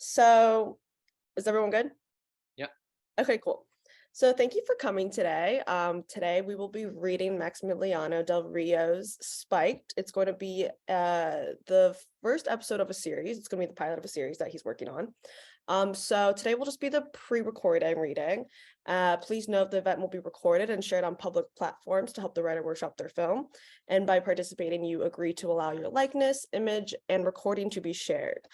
So is everyone good? Yep. Okay, cool. So thank you for coming today. Today we will be reading Maximiliano Del Rio's Spiked. It's going to be the first episode of a series. It's going to be the pilot of a series that he's working on. So today will just be the pre-recording reading. Please note the event will be recorded and shared on public platforms to help the writer workshop their film. And by participating, you agree to allow your likeness, image, and recording to be shared.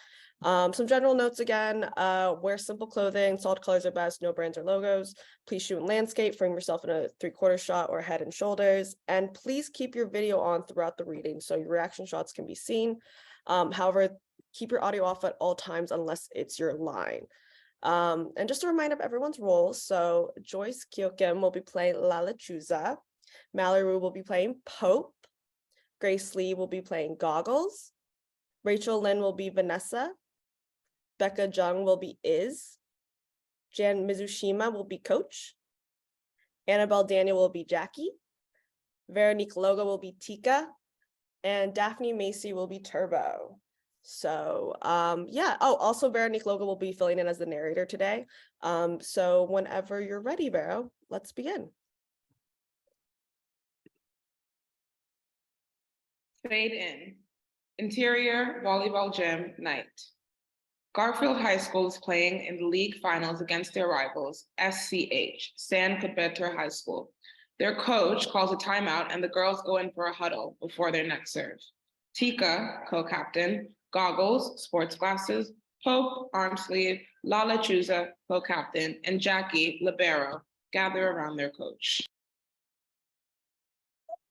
Some general notes again, wear simple clothing, solid colors are best, no brands or logos. Please shoot in landscape, frame yourself in a 3/4 shot or head and shoulders, and please keep your video on throughout the reading so your reaction shots can be seen. However, keep your audio off at all times unless it's your line. And just a reminder of everyone's roles. So Joyce Kyokim will be playing La Lechuza, Mallory will be playing Pope, Grace Lee will be playing Goggles, Rachel Lynn will be Vanessa, Becca Jung will be Iz, Jan Mizushima will be Coach, Annabelle Daniel will be Jackie, Veronique Logo will be Tika, and Daphne Macy will be Turbo. So yeah, oh, also Veronique Logo will be filling in as the narrator today. So whenever you're ready, Vero, let's begin. Fade in. Interior volleyball gym night. Garfield High School is playing in the league finals against their rivals, SCH, San Cuthberto High School. Their coach calls a timeout and the girls go in for a huddle before their next serve. Tika, co-captain, Goggles, sports glasses, Pope, arm sleeve, La Lechuza, co-captain, and Jackie, libero, gather around their coach.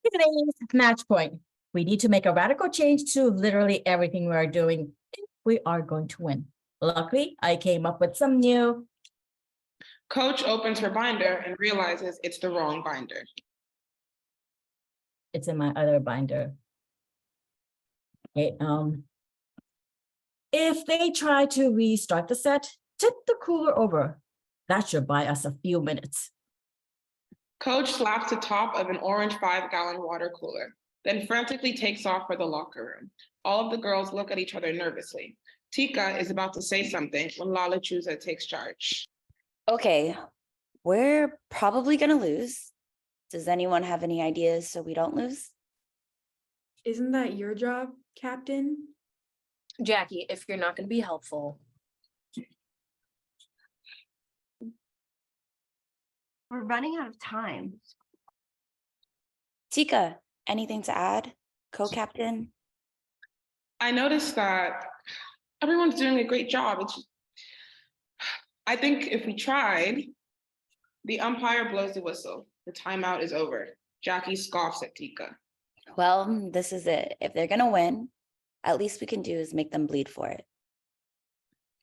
Today's match point. We need to make a radical change to literally everything we are doing if we are going to win. Luckily, I came up with some new. Coach opens her binder and realizes it's the wrong binder. It's in my other binder. Okay, if they try to restart the set, tip the cooler over. That should buy us a few minutes. Coach slaps the top of an orange 5-gallon water cooler, then frantically takes off for the locker room. All of the girls look at each other nervously. Tika is about to say something when La Lechuza takes charge. Okay, we're probably gonna lose. Does anyone have any ideas so we don't lose? Isn't that your job, Captain? Jackie, if you're not gonna be helpful. We're running out of time. Tika, anything to add? Co-captain? I noticed that everyone's doing a great job. I think if we tried, the umpire blows the whistle. The timeout is over. Jackie scoffs at Tika. Well, this is it. If they're gonna win, at least we can do is make them bleed for it.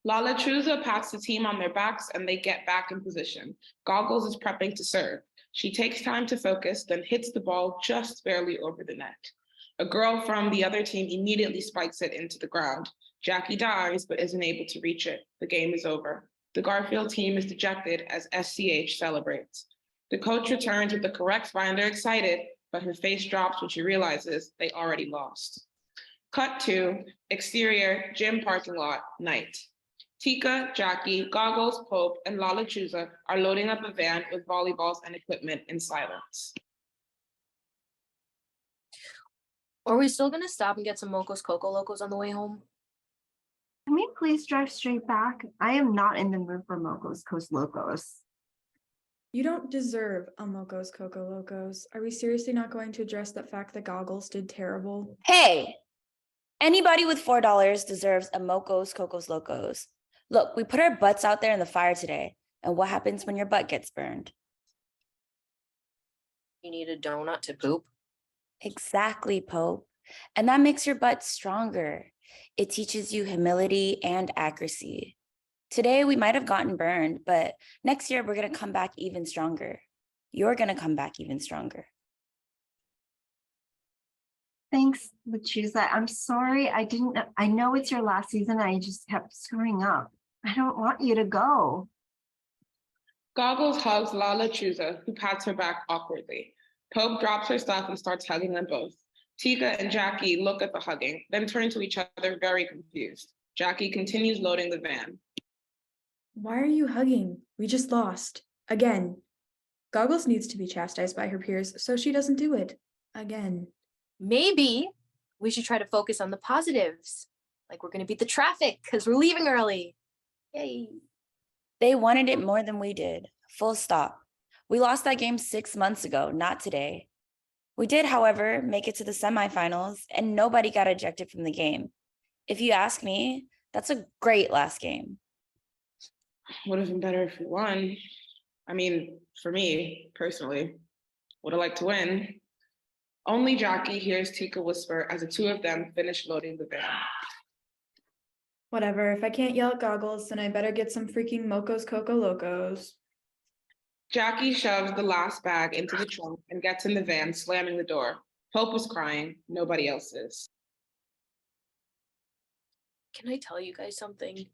La Lechuza pats the team on their backs and they get back in position. Goggles is prepping to serve. She takes time to focus, then hits the ball just barely over the net. A girl from the other team immediately spikes it into the ground. Jackie dives, but isn't able to reach it. The game is over. The Garfield team is dejected as SCH celebrates. The coach returns with the correct binder, excited, but her face drops when she realizes they already lost. Cut to exterior gym parking lot night. Tika, Jackie, Goggles, Pope, and La Lechuza are loading up a van with volleyballs and equipment in silence. Are we still gonna stop and get some Moco's Coco Locos on the way home? Can we please drive straight back? I am not in the mood for Moco's Coast Locos. You don't deserve a Moco's Coco Locos. Are we seriously not going to address the fact that Goggles did terrible? Hey, anybody with $4 deserves a Moco's Cocos Locos. Look, we put our butts out there in the fire today. And what happens when your butt gets burned? You need a donut to poop? Exactly, Pope. And that makes your butt stronger. It teaches you humility and accuracy. Today, we might have gotten burned, but next year, we're going to come back even stronger. You're going to come back even stronger. Thanks, Lechuza. I'm sorry. I know it's your last season. I just kept screwing up. I don't want you to go. Goggles hugs La Lechuza, who pats her back awkwardly. Pope drops her stuff and starts hugging them both. Tika and Jackie look at the hugging, then turn to each other very confused. Jackie continues loading the van. Why are you hugging? We just lost. Again. Goggles needs to be chastised by her peers so she doesn't do it. Again. Maybe we should try to focus on the positives. Like we're gonna beat the traffic because we're leaving early. Yay. They wanted it more than we did. Full stop. We lost that game 6 months ago, not today. We did, however, make it to the semifinals, and nobody got ejected from the game. If you ask me, that's a great last game. Would have been better if we won. I mean, for me, personally, would have liked to win. Only Jackie hears Tika whisper as the two of them finish loading the van. Whatever, if I can't yell at Goggles, then I better get some freaking Moco's Coco Locos. Jackie shoves the last bag into the trunk and gets in the van, slamming the door. Hope is crying. Nobody else is. Can I tell you guys something?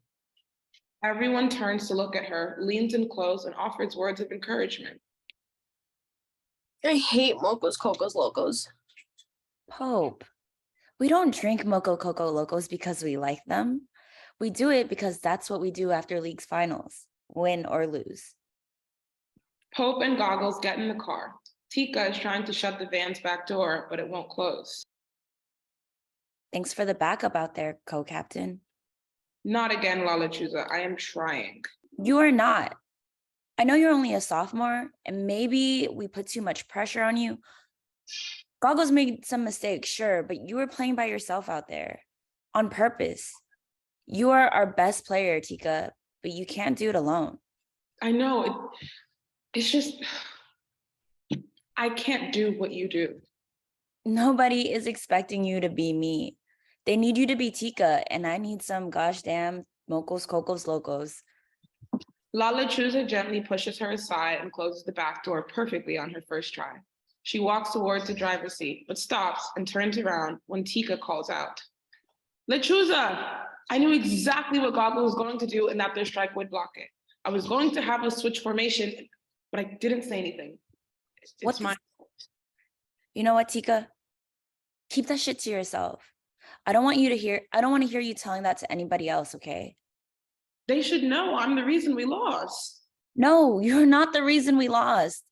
Everyone turns to look at her, leans in close, and offers words of encouragement. I hate Moco's Cocos Locos. Pope, we don't drink Moco Coco Locos because we like them. We do it because that's what we do after league's finals, win or lose. Pope and Goggles get in the car. Tika is trying to shut the van's back door, but it won't close. Thanks for the backup out there, co-captain. Not again, Lala Chuza. I am trying. You are not. I know you're only a sophomore, and maybe we put too much pressure on you. Goggles made some mistakes, sure, but you were playing by yourself out there on purpose. You are our best player, Tika, but you can't do it alone. I know. It's just, I can't do what you do. Nobody is expecting you to be me. They need you to be Tika, and I need some gosh damn Mocos Cocos Locos. Lala Chuza gently pushes her aside and closes the back door perfectly on her first try. She walks towards the driver's seat, but stops and turns around when Tika calls out. Lechuza! I knew exactly what Goggle was going to do and that their strike would block it. I was going to have a switch formation, but I didn't say anything. It's my fault. You know what, Tika? Keep that shit to yourself. I don't want to hear you telling that to anybody else, okay? They should know I'm the reason we lost. No, you're not the reason we lost.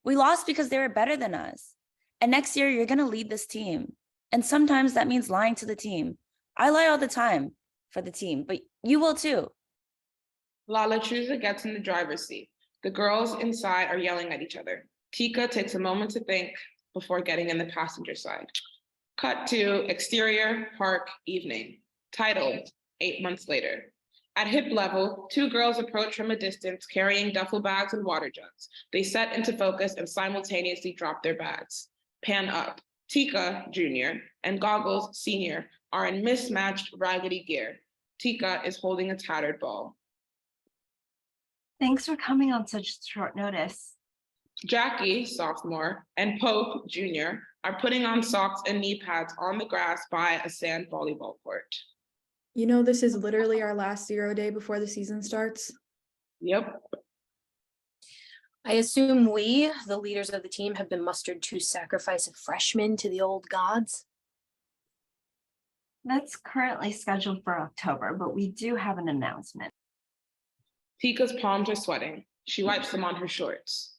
We lost because they were better than us. And next year, you're going to lead this team. And sometimes that means lying to the team. I lie all the time for the team, but you will too. Lala Chuza gets in the driver's seat. The girls inside are yelling at each other. Tika takes a moment to think before getting in the passenger side. Cut to exterior, park, evening. Title, 8 months later. At hip level, two girls approach from a distance carrying duffel bags and water jugs. They set into focus and simultaneously drop their bags. Pan up. Tika, Jr., and Goggles, Sr., are in mismatched, raggedy gear. Tika is holding a tattered ball. Thanks for coming on such short notice. Jackie, sophomore, and Pope, Jr., are putting on socks and knee pads on the grass by a sand volleyball court. You know, this is literally our last 0 day before the season starts. Yep. I assume we, the leaders of the team, have been mustered to sacrifice a freshman to the old gods. That's currently scheduled for October, but we do have an announcement. Tika's palms are sweating. She wipes them on her shorts.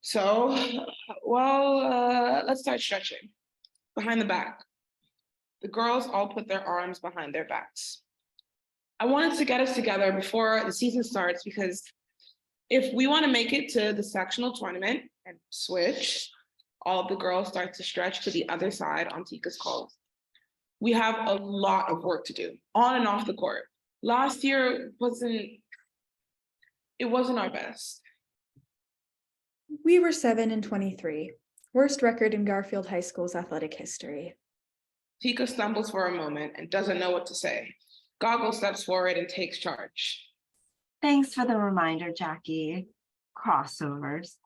So, well, let's start stretching. Behind the back. The girls all put their arms behind their backs. I wanted to get us together before the season starts because if we want to make it to the sectional tournament and switch, all of the girls start to stretch to the other side on Tika's calls. We have a lot of work to do on and off the court. Last year wasn't our best. We were 7-23, worst record in Garfield High School's athletic history. Tika stumbles for a moment and doesn't know what to say. Goggle steps forward and takes charge. Thanks for the reminder, Jackie. Crossovers.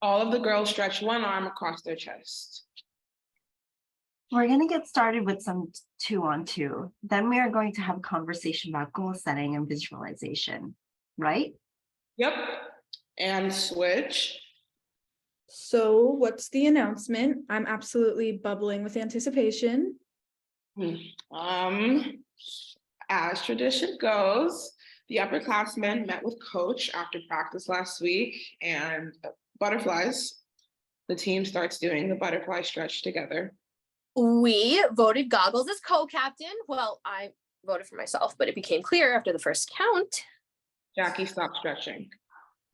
All of the girls stretch one arm across their chest. We're going to get started with some 2-on-2. Then we are going to have a conversation about goal setting and visualization, right? Yep. And switch. So what's the announcement? I'm absolutely bubbling with anticipation. As tradition goes, The upperclassmen met with coach after practice last week and butterflies. The team starts doing the butterfly stretch together. We voted Goggles as co-captain. Well, I voted for myself, but it became clear after the first count. Jackie stopped stretching.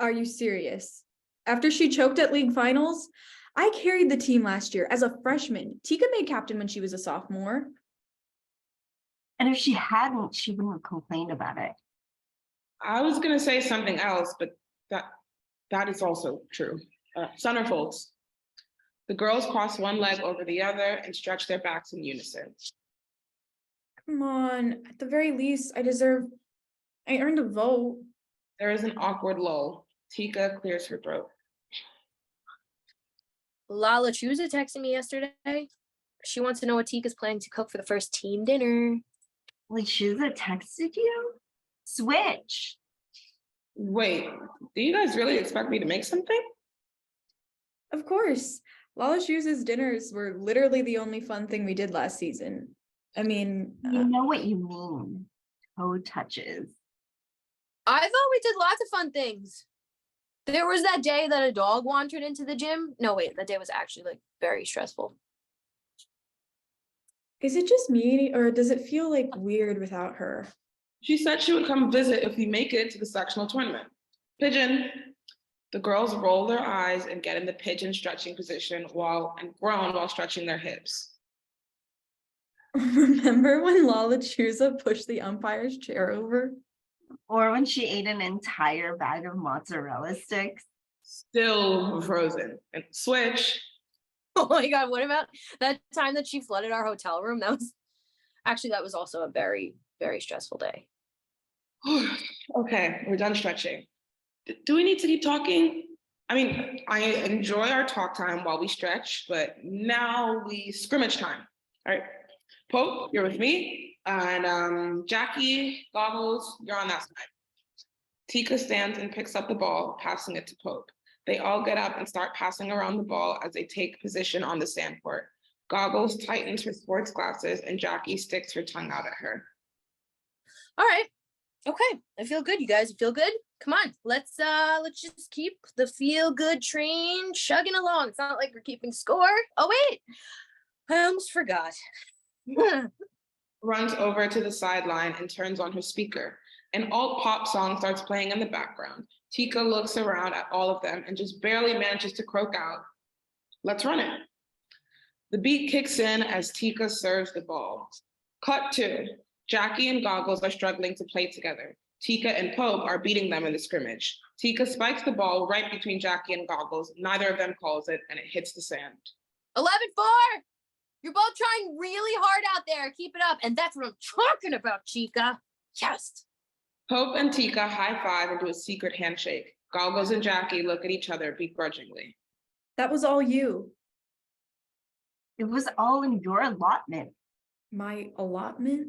Are you serious? After she choked at league finals, I carried the team last year as a freshman. Tika made captain when she was a sophomore. And if she hadn't, she wouldn't have complained about it. I was gonna say something else, but that is also true. Centerfolds. The girls cross one leg over the other and stretch their backs in unison. Come on, at the very least, I earned a vote. There is an awkward lull. Tika clears her throat. Lala Chusa texted me yesterday. She wants to know what Tika's planning to cook for the first team dinner. Lechuza texted you? Switch. Wait, do you guys really expect me to make something? Of course, Lala Shoes' dinners were literally the only fun thing we did last season. I mean, You know what you mean. Toe touches. I thought we did lots of fun things. There was that day that a dog wandered into the gym. No, wait, that day was actually like very stressful. is it just me or does it feel like weird without her? She said she would come visit if we make it to the sectional tournament. Pigeon. The girls roll their eyes and get in the pigeon stretching position and groan while stretching their hips. Remember when Lala Chusa pushed the umpire's chair over? Or when she ate an entire bag of mozzarella sticks. Still frozen. And switch. Oh my God, what about that time that she flooded our hotel room? That was also a very, very stressful day. Okay, we're done stretching. Do we need to keep talking? I mean, I enjoy our talk time while we stretch, but now we scrimmage time. All right, Pope, you're with me, and Jackie, Goggles, you're on that side. Tika stands and picks up the ball, passing it to Pope. They all get up and start passing around the ball as they take position on the sand court. Goggles tightens her sports glasses, and Jackie sticks her tongue out at her. All right. Okay. I feel good, you guys. You feel good? Come on. Let's just keep the feel good train chugging along. It's not like we're keeping score. Oh wait. I almost forgot. Runs over to the sideline and turns on her speaker. An alt pop song starts playing in the background. Tika looks around at all of them and just barely manages to croak out, "Let's run it." The beat kicks in as Tika serves the ball. Cut to Jackie and Goggles are struggling to play together. Tika and Pope are beating them in the scrimmage. Tika spikes the ball right between Jackie and Goggles. Neither of them calls it, and it hits the sand. 11-4. You're both trying really hard out there. Keep it up. And that's what I'm talking about, Chica. Yes. Pope and Tika high five and do a secret handshake. Goggles and Jackie look at each other begrudgingly. That was all you. It was all in your allotment. My allotment?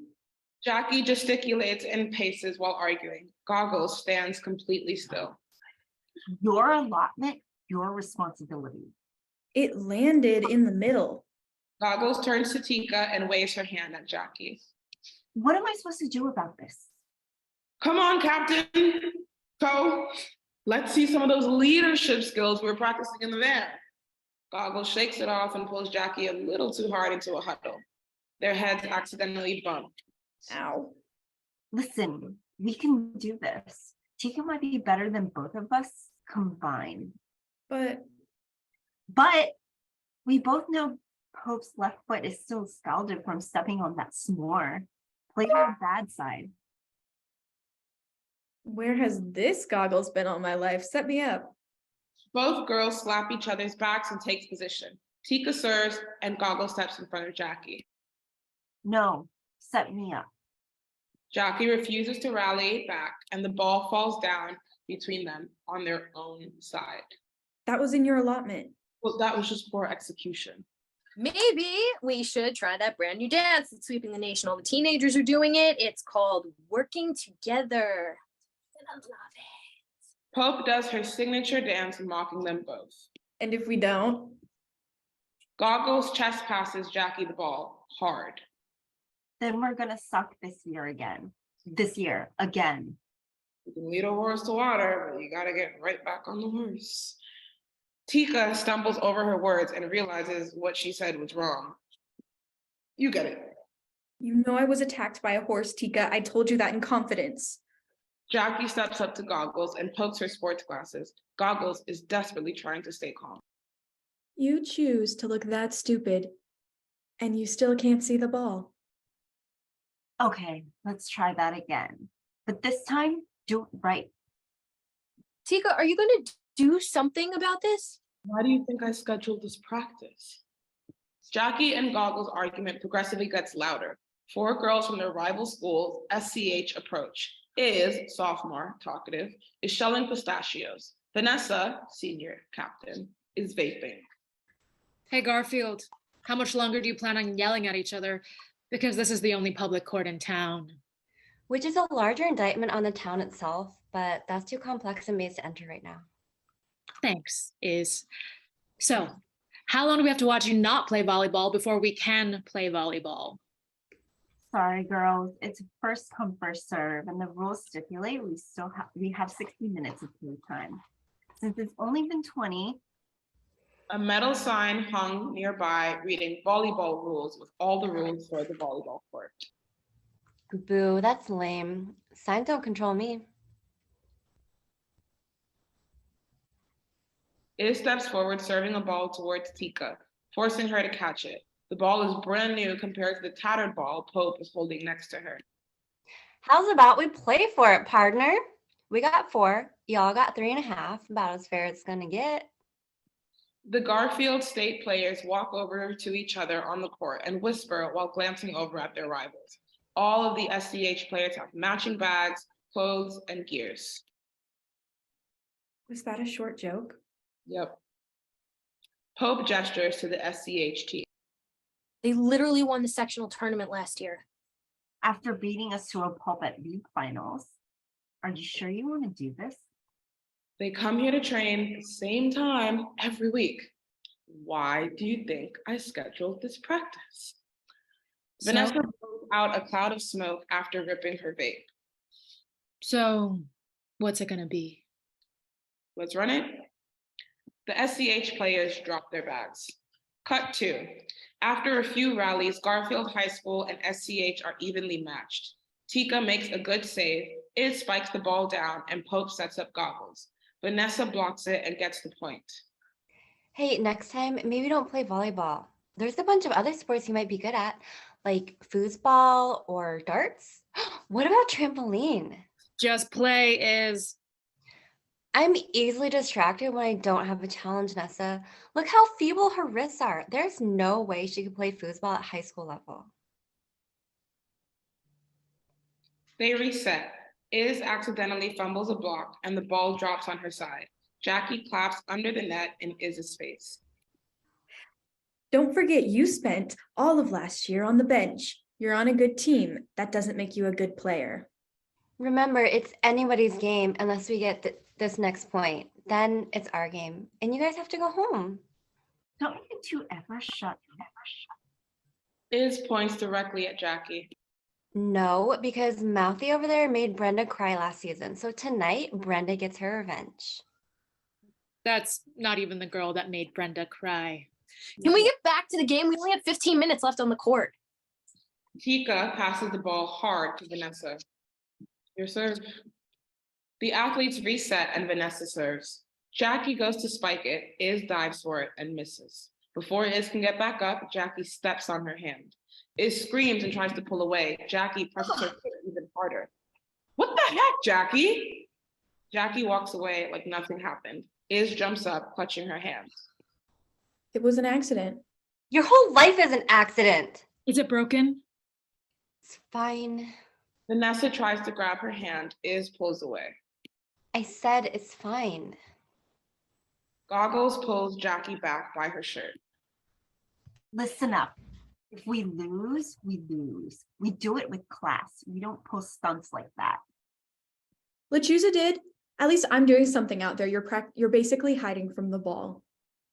Jackie gesticulates and paces while arguing. Goggles stands completely still. Your allotment, your responsibility. It landed in the middle. Goggles turns to Tika and waves her hand at Jackie. What am I supposed to do about this? Come on, Captain. Go. Let's see some of those leadership skills we were practicing in the van. Goggles shakes it off and pulls Jackie a little too hard into a huddle. Their heads accidentally bump. Ow. Listen, we can do this. Tika might be better than both of us combined. But we both know Pope's left foot is still scalded from stepping on that s'more. Play your bad side. where has this Goggles been all my life? Set me up. Both girls slap each other's backs and takes position. Tika serves and Goggles steps in front of Jackie. No, set me up. Jackie refuses to rally back and the ball falls down between them on their own side. That was in your allotment. Well, that was just poor execution. Maybe we should try that brand new dance that's sweeping the nation. All the teenagers are doing it. It's called Working Together. And I love it. Pope does her signature dance, mocking them both. And if we don't? Goggles chest passes Jackie the ball hard. Then we're gonna suck this year again. This year, again. You can lead a horse to water, but you gotta get right back on the horse. Tika stumbles over her words and realizes what she said was wrong. You get it. You know I was attacked by a horse, Tika. I told you that in confidence. Jackie steps up to Goggles and pokes her sports glasses. Goggles is desperately trying to stay calm. You choose to look that stupid, and you still can't see the ball. Okay, let's try that again. But this time, do it right. Tika, are you going to do something about this? Why do you think I scheduled this practice? Jackie and Goggles' argument progressively gets louder. Four girls from their rival schools, SCH, approach. Is, sophomore, talkative, is shelling pistachios. Vanessa, senior, captain, is vaping. Hey, Garfield, how much longer do you plan on yelling at each other? Because this is the only public court in town. Which is a larger indictment on the town itself, but that's too complex a maze to enter right now. Thanks, Is. So, how long do we have to watch you not play volleyball before we can play volleyball? Sorry, girls. It's first come, first serve, and the rules stipulate we have 60 minutes of play time. Since it's only been 20. A metal sign hung nearby reading volleyball rules with all the rules for the volleyball court. Boo, that's lame. Signs don't control me. Is steps forward, serving a ball towards Tika, forcing her to catch it. The ball is brand new compared to the tattered ball Pope is holding next to her. How's about we play for it, partner? We got 4. Y'all got 3.5. About as fair as it's gonna get. The Garfield State players walk over to each other on the court and whisper while glancing over at their rivals. All of the SCH players have matching bags, clothes, and gears. Was that a short joke? Yep. Pope gestures to the SCH team. They literally won the sectional tournament last year. After beating us to a pulp at league finals, are you sure you want to do this? They come here to train the same time every week. Why do you think I scheduled this practice? Vanessa blows out a cloud of smoke after ripping her vape. So, what's it gonna be? Let's run it. The SCH players drop their bags. Cut 2. After a few rallies, Garfield High School and SCH are evenly matched. Tika makes a good save. Iz spikes the ball down and Pope sets up Goggles. Vanessa blocks it and gets the point. Hey, next time, maybe don't play volleyball. There's a bunch of other sports you might be good at, like foosball or darts. What about trampoline? Just play, Is. I'm easily distracted when I don't have a challenge, Nessa. Look how feeble her wrists are. There's no way she could play foosball at high school level. They reset. Iz accidentally fumbles a block and the ball drops on her side. Jackie claps under the net in Iz's face. Don't forget you spent all of last year on the bench. You're on a good team. That doesn't make you a good player. Remember, it's anybody's game unless we get this next point. Then it's our game, and you guys have to go home. Don't you two ever shut up? Iz points directly at Jackie. No, because Mouthy over there made Brenda cry last season. So tonight, Brenda gets her revenge. That's not even the girl that made Brenda cry. Can we get back to the game? We only have 15 minutes left on the court. Tika passes the ball hard to Vanessa. Your serve. The athletes reset and Vanessa serves. Jackie goes to spike it. Iz dives for it and misses. Before Iz can get back up, Jackie steps on her hand. Iz screams and tries to pull away. Jackie presses her foot even harder. What the heck, Jackie? Jackie walks away like nothing happened. Iz jumps up, clutching her hands. It was an accident. Your whole life is an accident. Is it broken? It's fine. Vanessa tries to grab her hand. Iz pulls away. I said it's fine. Goggles pulls Jackie back by her shirt. Listen up. If we lose, we lose. We do it with class. We don't pull stunts like that. Lechuza did. At least I'm doing something out there. You're basically hiding from the ball.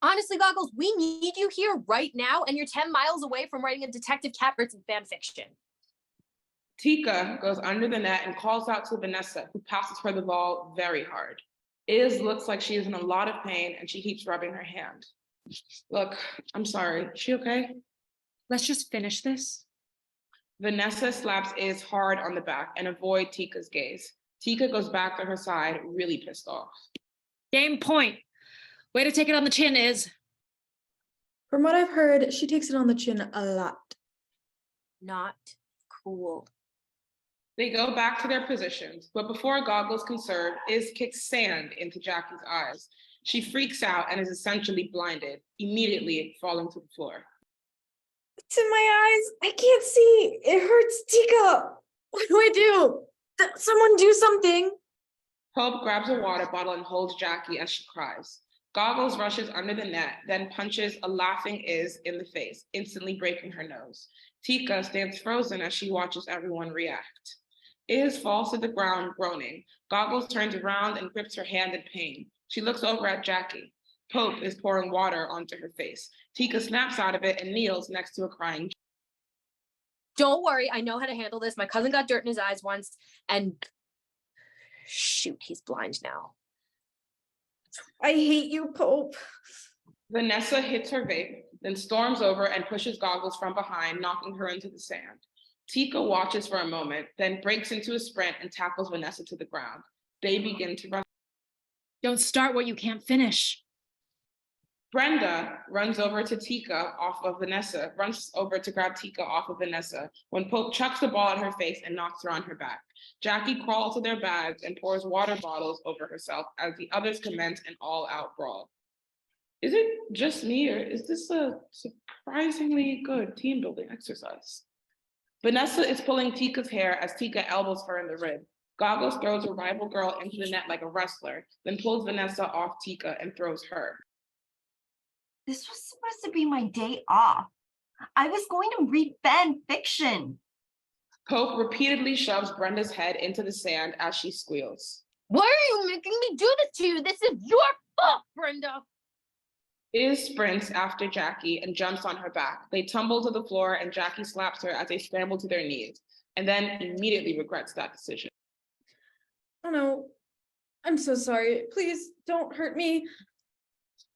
Honestly, Goggles, we need you here right now, and you're 10 miles away from writing a Detective Cat written fan fiction. Tika goes under the net and calls out to Vanessa, who passes her the ball very hard. Iz looks like she is in a lot of pain and she keeps rubbing her hand. Look, I'm sorry. Is she okay? Let's just finish this. Vanessa slaps Iz hard on the back and avoids Tika's gaze. Tika goes back to her side, really pissed off. Game point. Way to take it on the chin, Iz. From what I've heard, she takes it on the chin a lot. Not cool. They go back to their positions, but before Goggles can serve, Iz kicks sand into Jackie's eyes. She freaks out and is essentially blinded, immediately falling to the floor. It's in my eyes. I can't see. It hurts, Tika. What do I do? Someone do something. Pope grabs a water bottle and holds Jackie as she cries. Goggles rushes under the net, then punches a laughing Iz in the face, instantly breaking her nose. Tika stands frozen as she watches everyone react. Iz falls to the ground, groaning. Goggles turns around and grips her hand in pain. She looks over at Jackie. Pope is pouring water onto her face. Tika snaps out of it and kneels next to a crying. Don't worry, I know how to handle this. My cousin got dirt in his eyes once, and shoot, he's blind now. I hate you, Pope. Vanessa hits her vape, then storms over and pushes Goggles from behind, knocking her into the sand. Tika watches for a moment, then breaks into a sprint and tackles Vanessa to the ground. They begin to run. Don't start what you can't finish. Brenda runs over to runs over to grab Tika off of Vanessa when Pope chucks the ball at her face and knocks her on her back. Jackie crawls to their bags and pours water bottles over herself as the others commence an all-out brawl. Is it just me, or is this a surprisingly good team building exercise? Vanessa is pulling Tika's hair as Tika elbows her in the rib. Goggles throws a rival girl into the net like a wrestler, then pulls Vanessa off Tika and throws her. This was supposed to be my day off. I was going to read fan fiction. Pope repeatedly shoves Brenda's head into the sand as she squeals. Why are you making me do this to you? This is your fault, Brenda. Iz sprints after Jackie and jumps on her back. They tumble to the floor and Jackie slaps her as they scramble to their knees, and then immediately regrets that decision. Oh no, I'm so sorry. Please don't hurt me.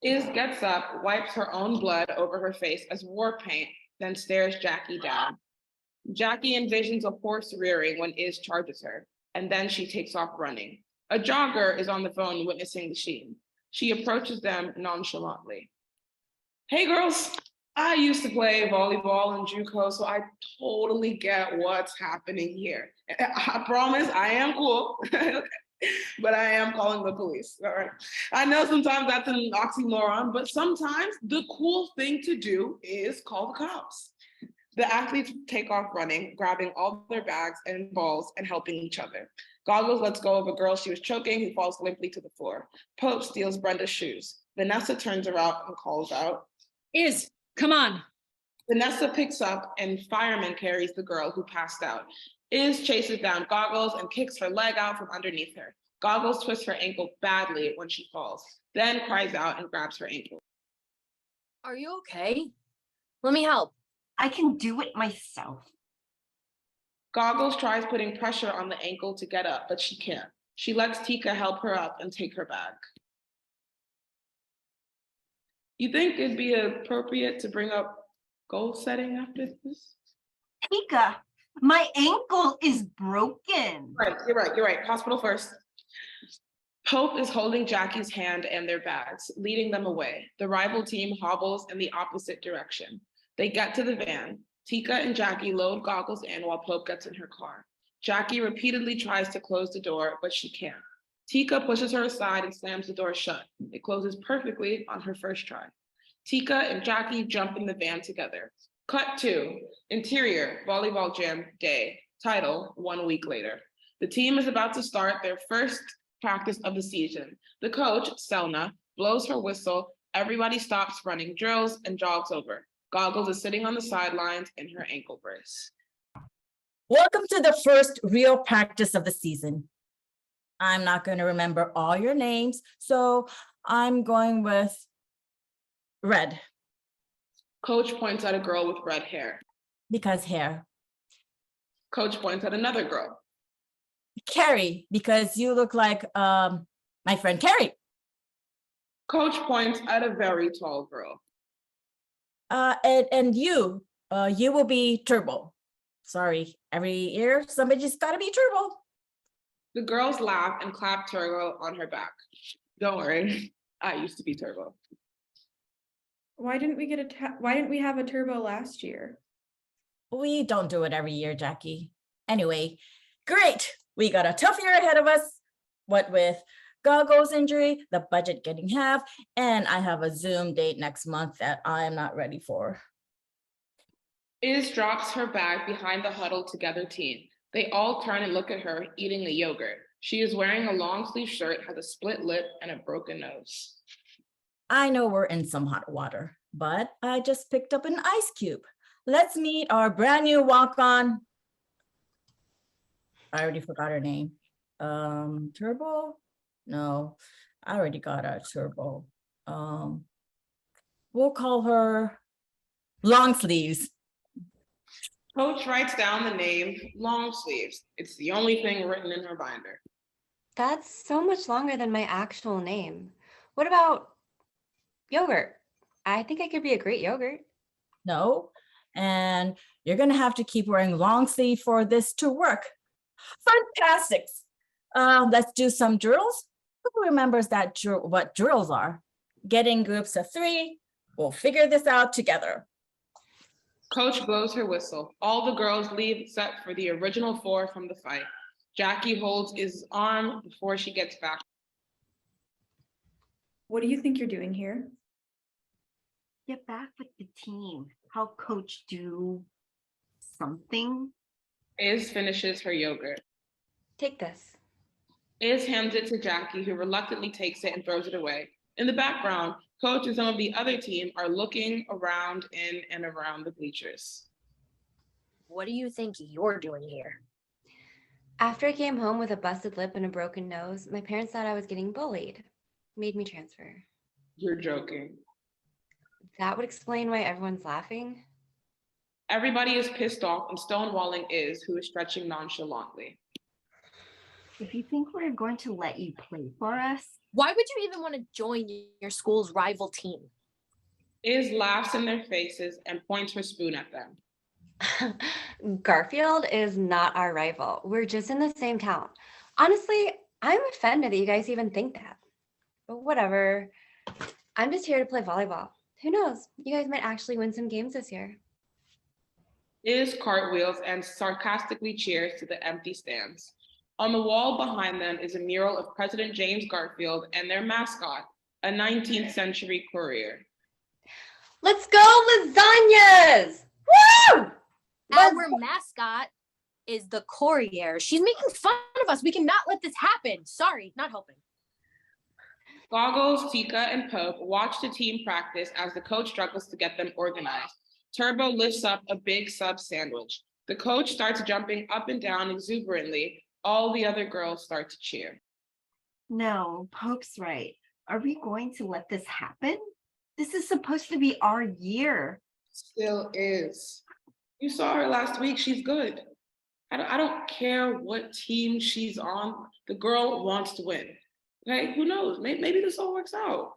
Iz gets up, wipes her own blood over her face as war paint, then stares Jackie down. Jackie envisions a horse rearing when Iz charges her, and then she takes off running. A jogger is on the phone witnessing the scene. She approaches them nonchalantly. Hey girls, I used to play volleyball in JUCO, so I totally get what's happening here. I promise I am cool, but I am calling the police. All right. I know sometimes that's an oxymoron, but sometimes the cool thing to do is call the cops. The athletes take off running, grabbing all their bags and balls and helping each other. Goggles lets go of a girl she was choking who falls limply to the floor. Pope steals Brenda's shoes. Vanessa turns around and calls out, Iz, come on. Vanessa picks up and fireman carries the girl who passed out. Iz chases down Goggles and kicks her leg out from underneath her. Goggles twists her ankle badly when she falls, then cries out and grabs her ankle. Are you okay? Let me help. I can do it myself. Goggles tries putting pressure on the ankle to get up, but she can't. She lets Tika help her up and take her bag. You think it'd be appropriate to bring up goal setting after this? Tika, my ankle is broken. Right, you're right. Hospital first. Pope is holding Jackie's hand and their bags, leading them away. The rival team hobbles in the opposite direction. They get to the van. Tika and Jackie load Goggles in while Pope gets in her car. Jackie repeatedly tries to close the door, but she can't. Tika pushes her aside and slams the door shut. It closes perfectly on her first try. Tika and Jackie jump in the van together. Cut to interior volleyball gym day. Title 1 week later. The team is about to start their first practice of the season. The coach, Selna, blows her whistle. Everybody stops running drills and jogs over. Goggles is sitting on the sidelines in her ankle brace. Welcome to the first real practice of the season. I'm not going to remember all your names, so I'm going with Red. Coach points at a girl with red hair. Because hair. Coach points at another girl. Carrie, because you look like my friend Carrie. Coach points at a very tall girl. And you will be Turbo. Sorry, every year somebody's gotta be Turbo. The girls laugh and clap Turbo on her back. Don't worry, I used to be Turbo. Why didn't we have a turbo last year? We don't do it every year, Jackie. Anyway, great. We got a tough year ahead of us. What with Goggles injury, the budget getting half, and I have a Zoom date next month that I am not ready for. Iz drops her bag behind the huddled together team. They all turn and look at her eating a yogurt. She is wearing a long sleeve shirt, has a split lip and a broken nose. I know we're in some hot water, but I just picked up an ice cube. Let's meet our brand new walk-on. I already forgot her name. Turbo? No, I already got a Turbo. We'll call her Long Sleeves. Coach writes down the name Long Sleeves. It's the only thing written in her binder. That's so much longer than my actual name. What about yogurt? I think I could be a great yogurt. No, and you're gonna have to keep wearing long sleeve for this to work. Fantastic. Let's do some drills. Who remembers that what drills are? Getting groups of 3. We'll figure this out together. Coach blows her whistle. All the girls leave except for the original 4 from the fight. Jackie holds his arm before she gets back. What do you think you're doing here? Get back with the team. Help coach do something. Iz finishes her yogurt. Take this. Iz hands it to Jackie, who reluctantly takes it and throws it away. In the background, Coach and some of the other team are looking around in and around the bleachers. What do you think you're doing here? After I came home with a busted lip and a broken nose, my parents thought I was getting bullied. Made me transfer. You're joking. That would explain why everyone's laughing. Everybody is pissed off and stonewalling Iz, who is stretching nonchalantly. If you think we're going to let you play for us, Why would you even want to join your school's rival team? Iz laughs in their faces and points her spoon at them. Garfield is not our rival. We're just in the same town. Honestly, I'm offended that you guys even think that. But whatever. I'm just here to play volleyball. Who knows? You guys might actually win some games this year. Iz cartwheels and sarcastically cheers to the empty stands. On the wall behind them is a mural of President James Garfield and their mascot, a 19th century courier. Let's go, lasagnas! Woo! Our mascot is the courier. She's making fun of us. We cannot let this happen. Sorry, not helping. Goggles, Tika, and Pope watch the team practice as the coach struggles to get them organized. Turbo lifts up a big sub sandwich. The coach starts jumping up and down exuberantly. All the other girls start to cheer. no, Pope's right. Are we going to let this happen? This is supposed to be our year. Still is. You saw her last week. She's good. I don't care what team she's on. The girl wants to win. Okay, who knows? Maybe this all works out.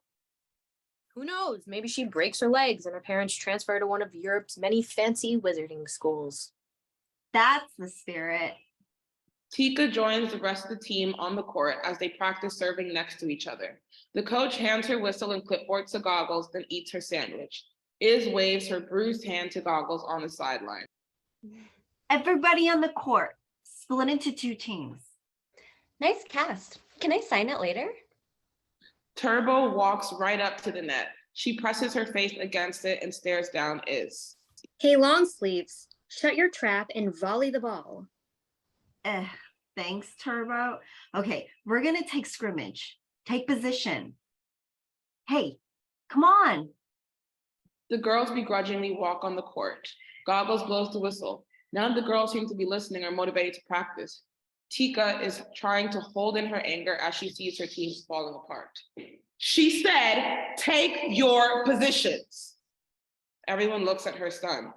Who knows? Maybe she breaks her legs and her parents transfer her to one of Europe's many fancy wizarding schools. That's the spirit. Tika joins the rest of the team on the court as they practice serving next to each other. The coach hands her whistle and clipboard to Goggles, then eats her sandwich. Iz waves her bruised hand to Goggles on the sideline. Everybody on the court, split into 2 teams. Nice cast. Can I sign it later? Turbo walks right up to the net. She presses her face against it and stares down Iz. Hey, long sleeves, shut your trap and volley the ball. Thanks, Turbo. Okay, we're gonna take scrimmage. Take position. Hey, come on. The girls begrudgingly walk on the court. Goggles blows the whistle. None of the girls seem to be listening or motivated to practice. Tika is trying to hold in her anger as she sees her teams falling apart. She said, take your positions. Everyone looks at her stunned.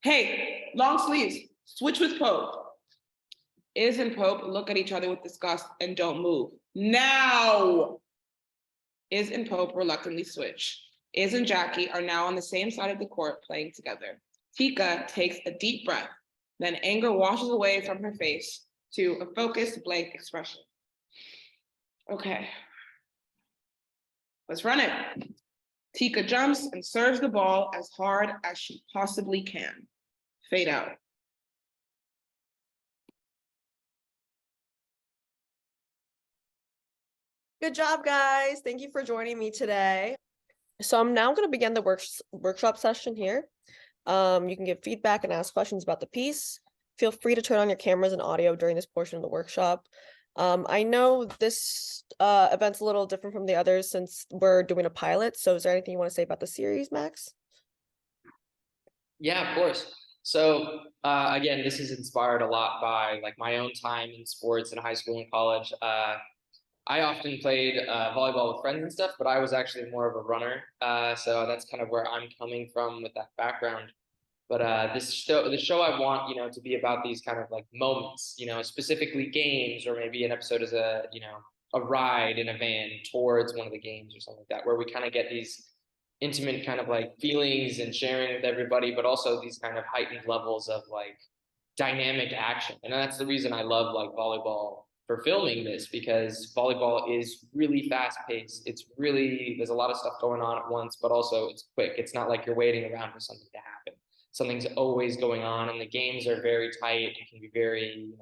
Hey, long sleeves, switch with Pope. Iz and Pope look at each other with disgust and don't move. Now! Iz and Pope reluctantly switch. Iz and Jackie are now on the same side of the court playing together. Tika takes a deep breath, then anger washes away from her face to a focused blank expression. Okay, let's run it. Tika jumps and serves the ball as hard as she possibly can. Fade out. Good job, guys. Thank you for joining me today. So I'm now going to begin the workshop session here. You can give feedback and ask questions about the piece. Feel free to turn on your cameras and audio during this portion of the workshop. I know this event's a little different from the others since we're doing a pilot. So is there anything you want to say about the series, Max? Yeah, of course. So again, this is inspired a lot by like my own time in sports in high school and college. I often played volleyball with friends and stuff, but I was actually more of a runner. So that's kind of where I'm coming from with that background. But the show I want, to be about these kind of like moments, specifically games, or maybe an episode is a ride in a van towards one of the games or something like that, where we kind of get these intimate kind of like feelings and sharing with everybody, but also these kind of heightened levels of like dynamic action. And that's the reason I love like volleyball for filming this, because volleyball is really fast paced. There's a lot of stuff going on at once, but also it's quick. It's not like you're waiting around for something to happen. Something's always going on, and the games are very tight. It can be very,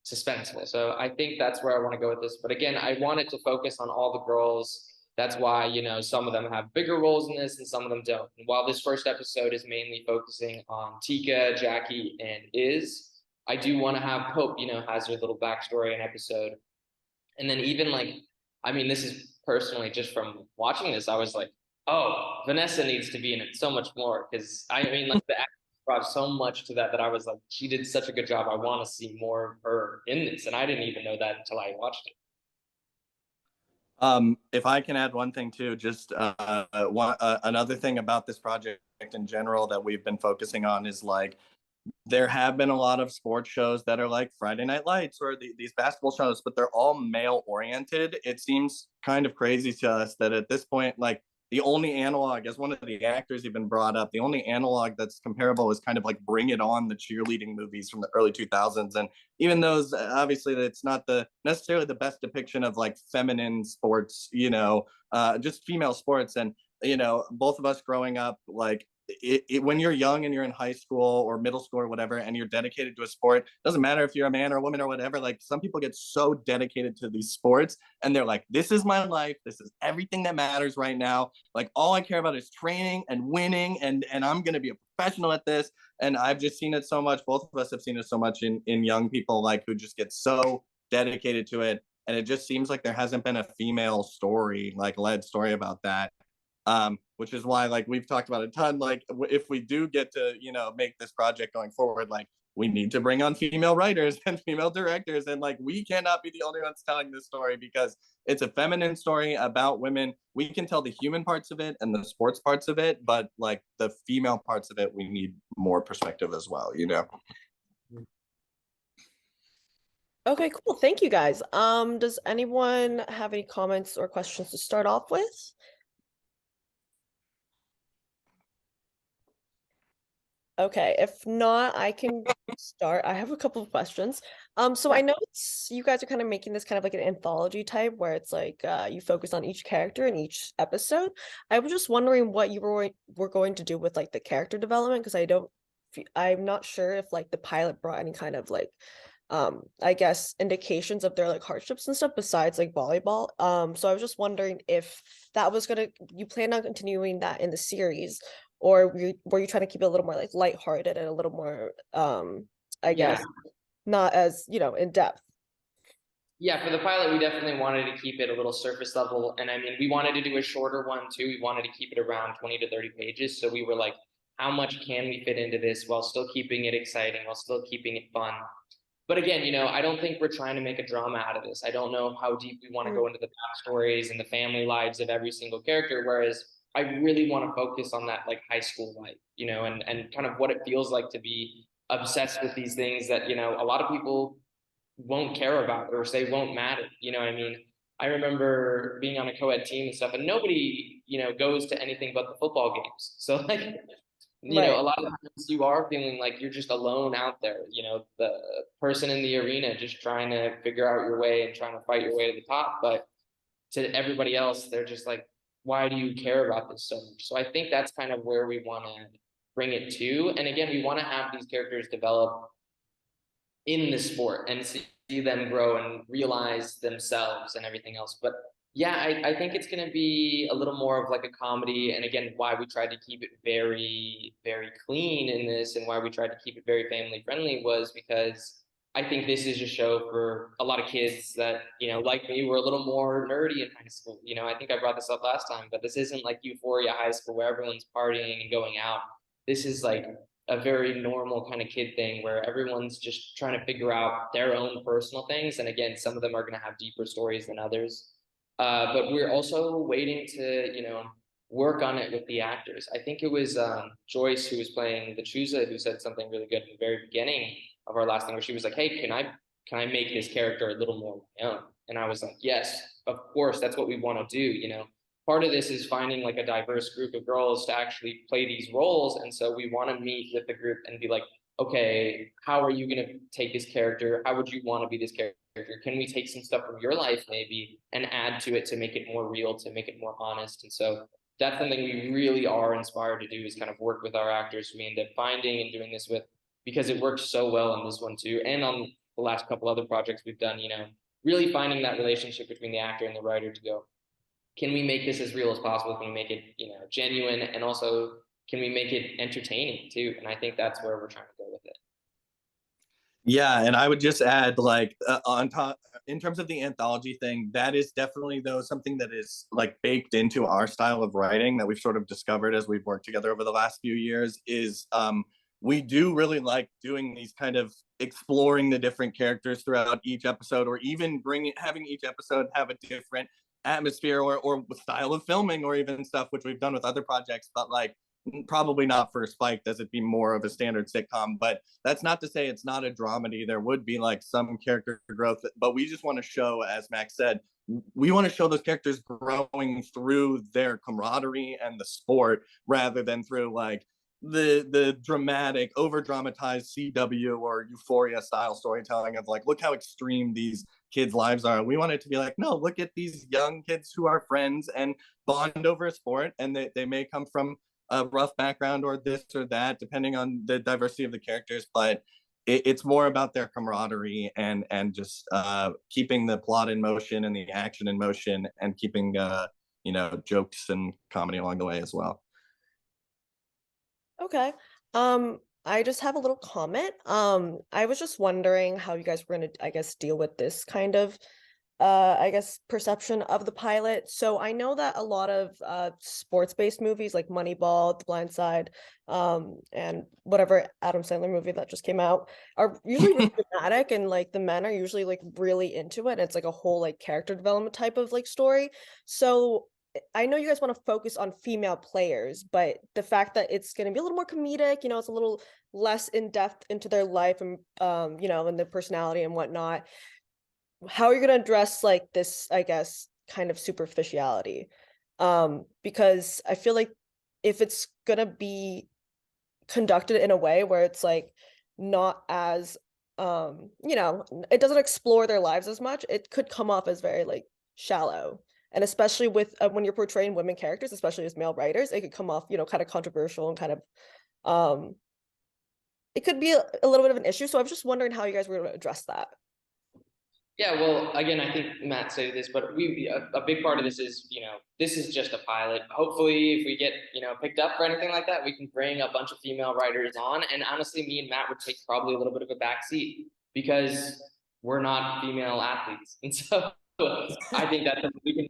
suspenseful. So I think that's where I want to go with this. But again, I wanted to focus on all the girls. That's why, some of them have bigger roles in this and some of them don't. And while this first episode is mainly focusing on Tika, Jackie, and Iz, I do want to have Pope, has her little backstory and episode. And then even this is personally just from watching this, I was like, oh, Vanessa needs to be in it so much more, because the actress brought so much to that I was like, she did such a good job. I want to see more of her in this. And I didn't even know that until I watched it. If I can add one thing too, just another thing about this project in general that we've been focusing on is like, there have been a lot of sports shows that are like Friday Night Lights or these basketball shows, but they're all male oriented. It seems kind of crazy to us that at this point, like the only analog, as one of the actors even brought up, the only analog that's comparable is kind of like Bring It On, the cheerleading movies from the early 2000s. And even those, obviously it's not necessarily the best depiction of like feminine sports, just female sports. And, both of us growing up, like, when you're young and you're in high school or middle school or whatever, and you're dedicated to a sport, doesn't matter if you're a man or a woman or whatever, like some people get so dedicated to these sports and they're like, this is my life. This is everything that matters right now. Like all I care about is training and winning. And I'm going to be a professional at this. And I've just seen it so much. Both of us have seen it so much in young people, like who just get so dedicated to it. And it just seems like there hasn't been a female story, like led story about that. Which is why, like, we've talked about a ton, like, if we do get to, make this project going forward, like, we need to bring on female writers and female directors. And, like, we cannot be the only ones telling this story because it's a feminine story about women. We can tell the human parts of it and the sports parts of it, but, like, the female parts of it, we need more perspective as well, Okay, cool. Thank you, guys. Does anyone have any comments or questions to start off with? Okay, if not, I can start. I have a couple of questions. So I know you guys are kind of making this kind of like an anthology type where it's like you focus on each character in each episode. I was just wondering what you were going to do with like the character development, because I'm not sure if like the pilot brought any kind of like I guess indications of their like hardships and stuff besides like volleyball. So I was just wondering if that was you plan on continuing that in the series, or were you trying to keep it a little more like lighthearted and a little more I guess not as in depth? Yeah, for the pilot, we definitely wanted to keep it a little surface level. And we wanted to do a shorter one too. We wanted to keep it around 20 to 30 pages. So we were like, how much can we fit into this while still keeping it exciting, while still keeping it fun? But again, I don't think we're trying to make a drama out of this. I don't know how deep we want to go into the backstories and the family lives of every single character. Whereas I really want to focus on that like high school life, and kind of what it feels like to be obsessed with these things that, a lot of people won't care about or say won't matter. You know what I mean? I remember being on a co-ed team and stuff, and nobody, goes to anything but the football games. So like, Right. a lot of times you are feeling like you're just alone out there, the person in the arena just trying to figure out your way and trying to fight your way to the top. But to everybody else, they're just like, why do you care about this so much? So I think that's kind of where we want to bring it to. And again, we want to have these characters develop in the sport and see them grow and realize themselves and everything else. But yeah, I think it's going to be a little more of like a comedy. And again, why we tried to keep it very, very clean in this and why we tried to keep it very family friendly was because I think this is a show for a lot of kids that, like me, were a little more nerdy in high school. I think I brought this up last time, but this isn't like Euphoria High School where everyone's partying and going out. This is like a very normal kind of kid thing where everyone's just trying to figure out their own personal things. And again, some of them are going to have deeper stories than others. But we're also waiting to, work on it with the actors. I think it was Joyce who was playing the Chusa who said something really good in the very beginning of our last thing where she was like, hey, can I make this character a little more my own? And I was like, yes, of course, that's what we want to do, Part of this is finding like a diverse group of girls to actually play these roles. And so we want to meet with the group and be like, okay, how are you going to take this character? How would you want to be this character? Can we take some stuff from your life maybe and add to it to make it more real, to make it more honest? And so that's something we really are inspired to do is kind of work with our actors who we end up finding and doing this with, because it works so well on this one too. And on the last couple other projects we've done, really finding that relationship between the actor and the writer to go, can we make this as real as possible? Can we make it, genuine? And also, can we make it entertaining too? And I think that's where we're trying to go with it. Yeah, and I would just add, like, on top, in terms of the anthology thing, that is definitely, though, something that is like baked into our style of writing that we've sort of discovered as we've worked together over the last few years. Is we do really like doing these kind of exploring the different characters throughout each episode, or even having each episode have a different atmosphere or style of filming, or even stuff which we've done with other projects, but like probably not for Spiked, as it'd be more of a standard sitcom. But that's not to say it's not a dramedy. There would be like some character growth, but we just want to show, as Max said, we want to show those characters growing through their camaraderie and the sport, rather than through like the dramatic, over dramatized CW or Euphoria style storytelling of like, look how extreme these kids' lives are. We want it to be like, no, look at these young kids who are friends and bond over a sport, and they may come from a rough background or this or that, depending on the diversity of the characters, but it's more about their camaraderie and just keeping the plot in motion and the action in motion, and keeping jokes and comedy along the way as well. Okay. I just have a little comment. I was just wondering how you guys were going to, I guess, deal with this kind of perception of the pilot. So I know that a lot of sports-based movies like Moneyball, The Blind Side, and whatever Adam Sandler movie that just came out are usually really dramatic, and like the men are usually like really into it. And it's like a whole like character development type of like story. So I know you guys want to focus on female players, but the fact that it's going to be a little more comedic, it's a little less in depth into their life and and their personality and whatnot. How are you going to address like this, I guess, kind of superficiality? Because I feel like if it's going to be conducted in a way where it's like not as, it doesn't explore their lives as much, it could come off as very like shallow. And especially with when you're portraying women characters, especially as male writers, it could come off, kind of controversial and kind of, it could be a little bit of an issue. So I was just wondering how you guys were going to address that. Yeah, well, again, I think Matt said this, but a big part of this is, this is just a pilot. Hopefully, if we get, picked up for anything like that, we can bring a bunch of female writers on. And honestly, me and Matt would take probably a little bit of a backseat because we're not female athletes. And so I think that we can,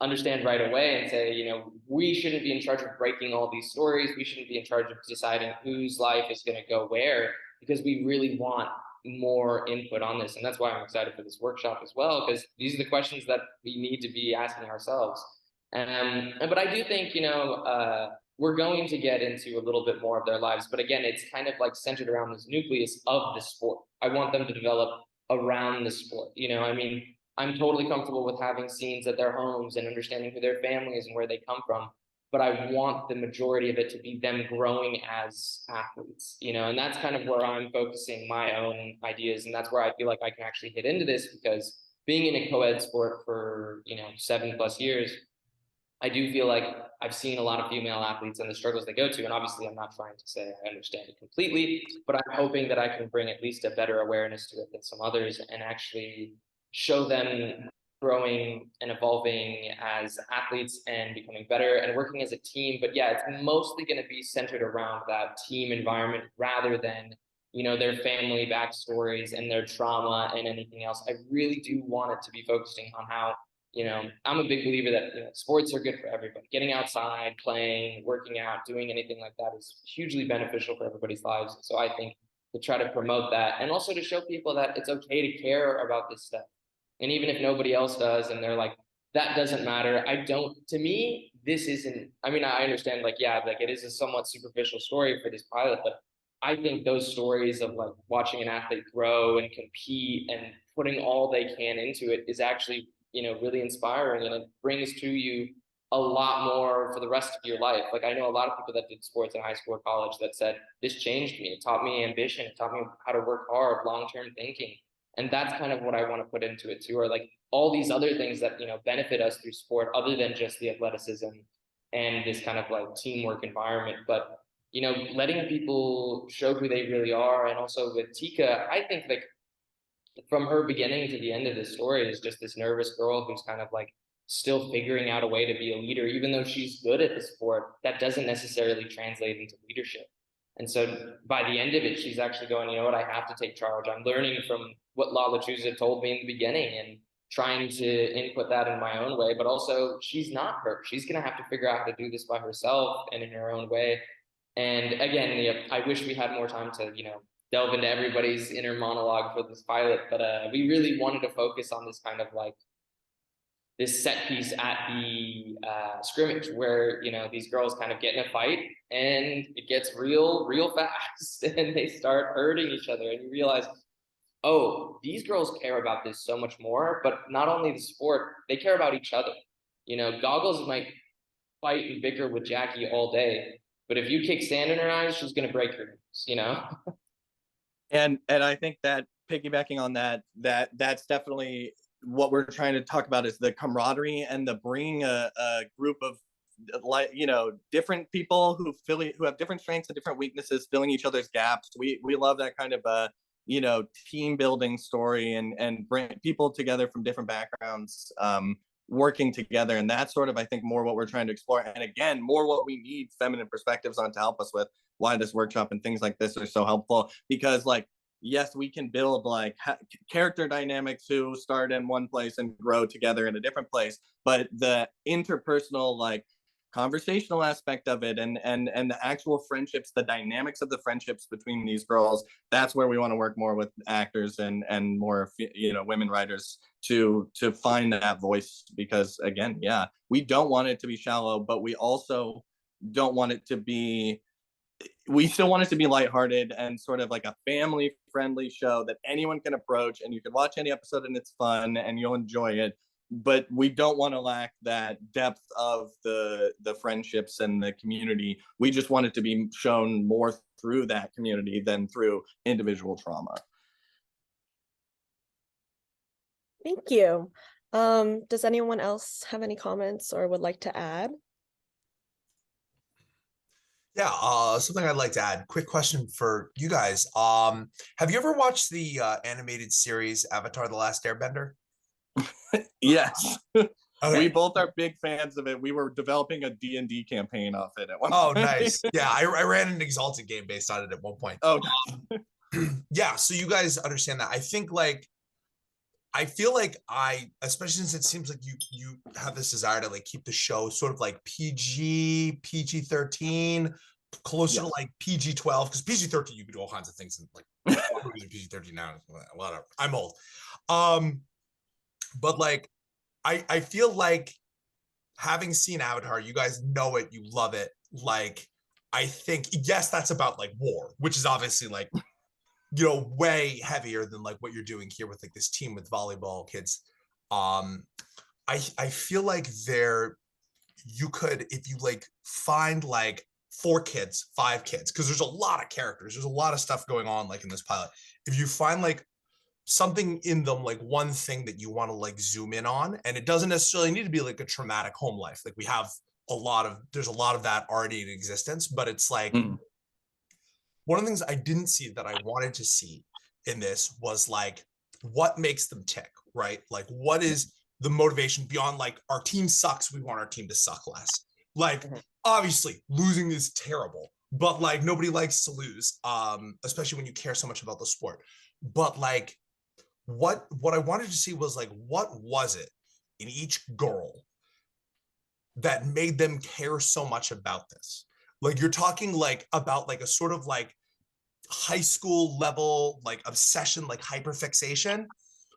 understand right away and say, we shouldn't be in charge of breaking all these stories. We shouldn't be in charge of deciding whose life is going to go where, because we really want more input on this. And that's why I'm excited for this workshop as well, because these are the questions that we need to be asking ourselves. But I do think, we're going to get into a little bit more of their lives. But again, it's kind of like centered around this nucleus of the sport. I want them to develop around the sport. You know, I mean, I'm totally comfortable with having scenes at their homes and understanding who their family is and where they come from. But I want the majority of it to be them growing as athletes, you know, and that's kind of where I'm focusing my own ideas. And that's where I feel like I can actually hit into this, because being in a co-ed sport for, you know, 7+ years, I do feel like I've seen a lot of female athletes and the struggles they go to. And obviously I'm not trying to say I understand it completely, but I'm hoping that I can bring at least a better awareness to it than some others, and actually show them growing and evolving as athletes and becoming better and working as a team. But yeah, it's mostly going to be centered around that team environment rather than, you know, their family backstories and their trauma and anything else. I really do want it to be focusing on how, you know, I'm a big believer that, you know, sports are good for everybody. Getting outside, playing, working out, doing anything like that is hugely beneficial for everybody's lives. So I think to try to promote that, and also to show people that it's okay to care about this stuff. And even if nobody else does and they're like, that doesn't matter, to me, this isn't, I mean, I understand, like, yeah, like it is a somewhat superficial story for this pilot, but I think those stories of like watching an athlete grow and compete and putting all they can into it is actually, you know, really inspiring, and it brings to you a lot more for the rest of your life. Like, I know a lot of people that did sports in high school or college that said, this changed me. It taught me ambition. It taught me how to work hard, long-term thinking. And that's kind of what I want to put into it too, or like all these other things that, you know, benefit us through sport other than just the athleticism and this kind of like teamwork environment. But, you know, letting people show who they really are. And also with Tika, I think like from her beginning to the end of the story is just this nervous girl who's kind of like still figuring out a way to be a leader. Even though she's good at the sport, that doesn't necessarily translate into leadership. And so by the end of it, she's actually going, you know what, I have to take charge. I'm learning from what Lala Chusa told me in the beginning and trying to input that in my own way. But also, she's not her. She's going to have to figure out how to do this by herself and in her own way. And again, you know, I wish we had more time to, you know, delve into everybody's inner monologue for this pilot. But we really wanted to focus on this kind of like this set piece at the scrimmage where, you know, these girls kind of get in a fight and it gets real fast and they start hurting each other, and you realize, oh, these girls care about this so much more. But not only the sport, they care about each other. You know, Goggles might fight and bicker with Jackie all day, but if you kick sand in her eyes, she's going to break her nose, you know? And I think that piggybacking on that's definitely what we're trying to talk about, is the camaraderie and the bringing a group of, like, you know, different people who have different strengths and different weaknesses, filling each other's gaps. We love that kind of you know, team building story, and bring people together from different backgrounds, working together. And that's sort of, I think, more what we're trying to explore. And again, more what we need feminine perspectives on to help us with why this workshop and things like this are so helpful. Because, like, yes, we can build like character dynamics who start in one place and grow together in a different place, but the interpersonal, like, conversational aspect of it, and the actual friendships, the dynamics of the friendships between these girls, that's where we want to work more with actors and more, you know, women writers to find that voice. Because again, yeah, we don't want it to be shallow, but we also don't want it to be, we still want it to be lighthearted and sort of like a family friendly show that anyone can approach, and you can watch any episode and it's fun and you'll enjoy it. But we don't want to lack that depth of the friendships and the community. We just want it to be shown more through that community than through individual trauma. Thank you. Does anyone else have any comments or would like to add? Yeah, something I'd like to add. Quick question for you guys. Have you ever watched the animated series Avatar: The Last Airbender? Yes. Okay. We both are big fans of it. We were developing a D&D campaign off it at one point. point. Nice. Yeah, I ran an Exalted game based on it at one point. Oh, yeah, so you guys understand that. I think, like, I feel like especially since it seems like you have this desire to like keep the show sort of like PG-13, closer to like PG-12, because PG-13 you can do all kinds of things, and like movies are PG-13 now. A lot of, I'm old. But like I feel like, having seen Avatar, you guys know it, you love it. Like, I think, yes, that's about like war, which is obviously like you know, way heavier than like what you're doing here with like this team with volleyball kids. I feel like you could, if you like find like 4 kids, 5 kids, because there's a lot of characters, there's a lot of stuff going on like in this pilot. If you find like something in them, like one thing that you want to like zoom in on, and it doesn't necessarily need to be like a traumatic home life. Like we have there's a lot of that already in existence, but it's like one of the things I didn't see that I wanted to see in this was like what makes them tick, right? Like what is the motivation beyond like our team sucks, we want our team to suck less. Like obviously losing is terrible, but like nobody likes to lose, especially when you care so much about the sport. But like what I wanted to see was like, what was it in each girl that made them care so much about this? Like you're talking like about like a sort of like high school level like obsession, like hyperfixation.